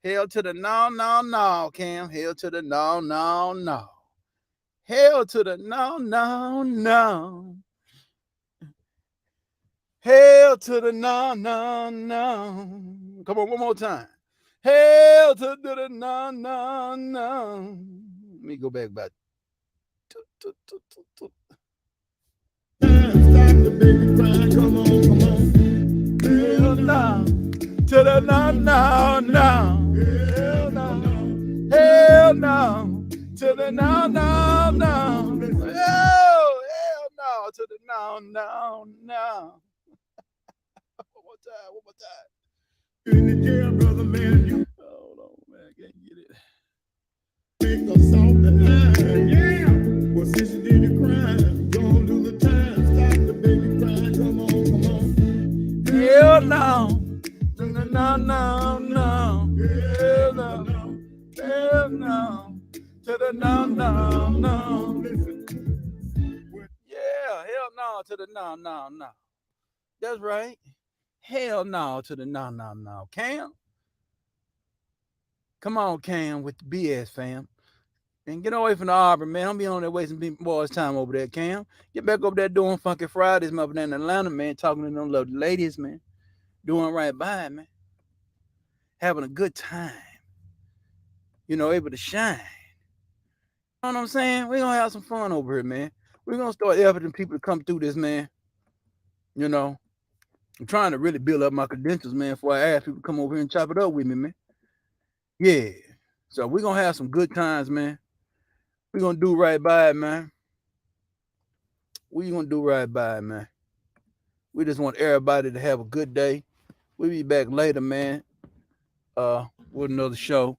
Speaker 3: Hell to the no, Cam. Hell to the no. Hell to the no. Hell to the no. Come on, one more time. Hell to the no. Let me go back about.
Speaker 1: stop the baby cry. Come on.
Speaker 3: Hell no. To the no. Hell no. To the no. Oh, hell no. To the no. One more time.
Speaker 1: In the jail, brother, man, you
Speaker 3: Hold on, man. I can't get it.
Speaker 1: make a soft line. Yeah. Well, since you did the crime, don't do the time. Stop the baby cry. Come on.
Speaker 3: Hell no. No. Hell no. To the no. Yeah, hell no to the no. That's right. Hell no to the no. Cam? Come on, Cam, with the BS, fam. And get away from the Auburn, man. Don't be on there wasting boys' time over there, Cam. Get back over there doing Funky Fridays, man, over there in Atlanta, man. Talking to them lovely ladies, man. Doing right by, man. Having a good time. You know, able to shine. You know what I'm saying? We're going to have some fun over here, man. We're going to start helping people to come through this, man. You know, I'm trying to really build up my credentials, man, before I ask people to come over here and chop it up with me, man. Yeah. So we're gonna have some good times, man. We're gonna do right by it, man. We're gonna do right by it, man. We just want everybody to have a good day. We'll be back later, man. With another show.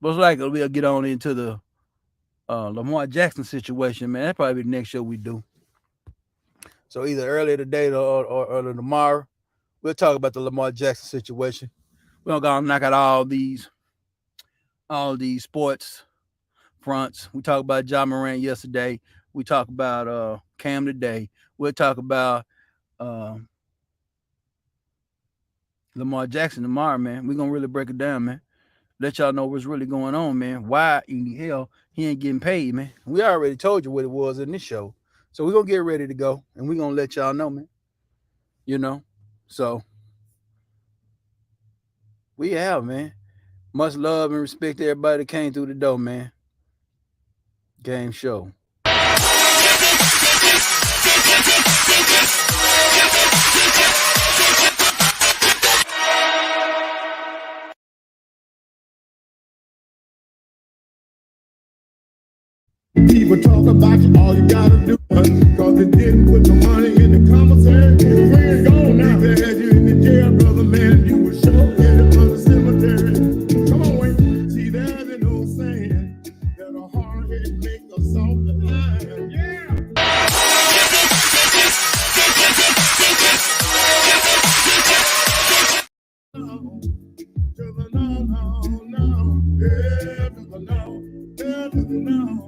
Speaker 3: Most likely we'll get on into the Lamar Jackson situation, man. That's probably the next show we do. So either earlier today or tomorrow, we'll talk about the Lamar Jackson situation. We're gonna knock out all these sports fronts. We talked about John Morant yesterday. We talked about Cam today. We'll talk about Lamar Jackson tomorrow, man. We're gonna really break it down, man. Let y'all know what's really going on, man. Why in the hell he ain't getting paid, man? We already told you what it was in this show. So we're gonna get ready to go and we're gonna let y'all know, man. You know? So we have, man. Much love and respect to everybody that came through the door, man. Game show.
Speaker 1: People talk about you, all you gotta do, cause they didn't put the money in the commissary. Your friend gone now. If they had you in the jail, brother, man, you would sure get it from the cemetery. Come on, wait. See, there's an old saying that a hard head make a soft line. Yeah. No, no, no, no. Yeah, no, no, no.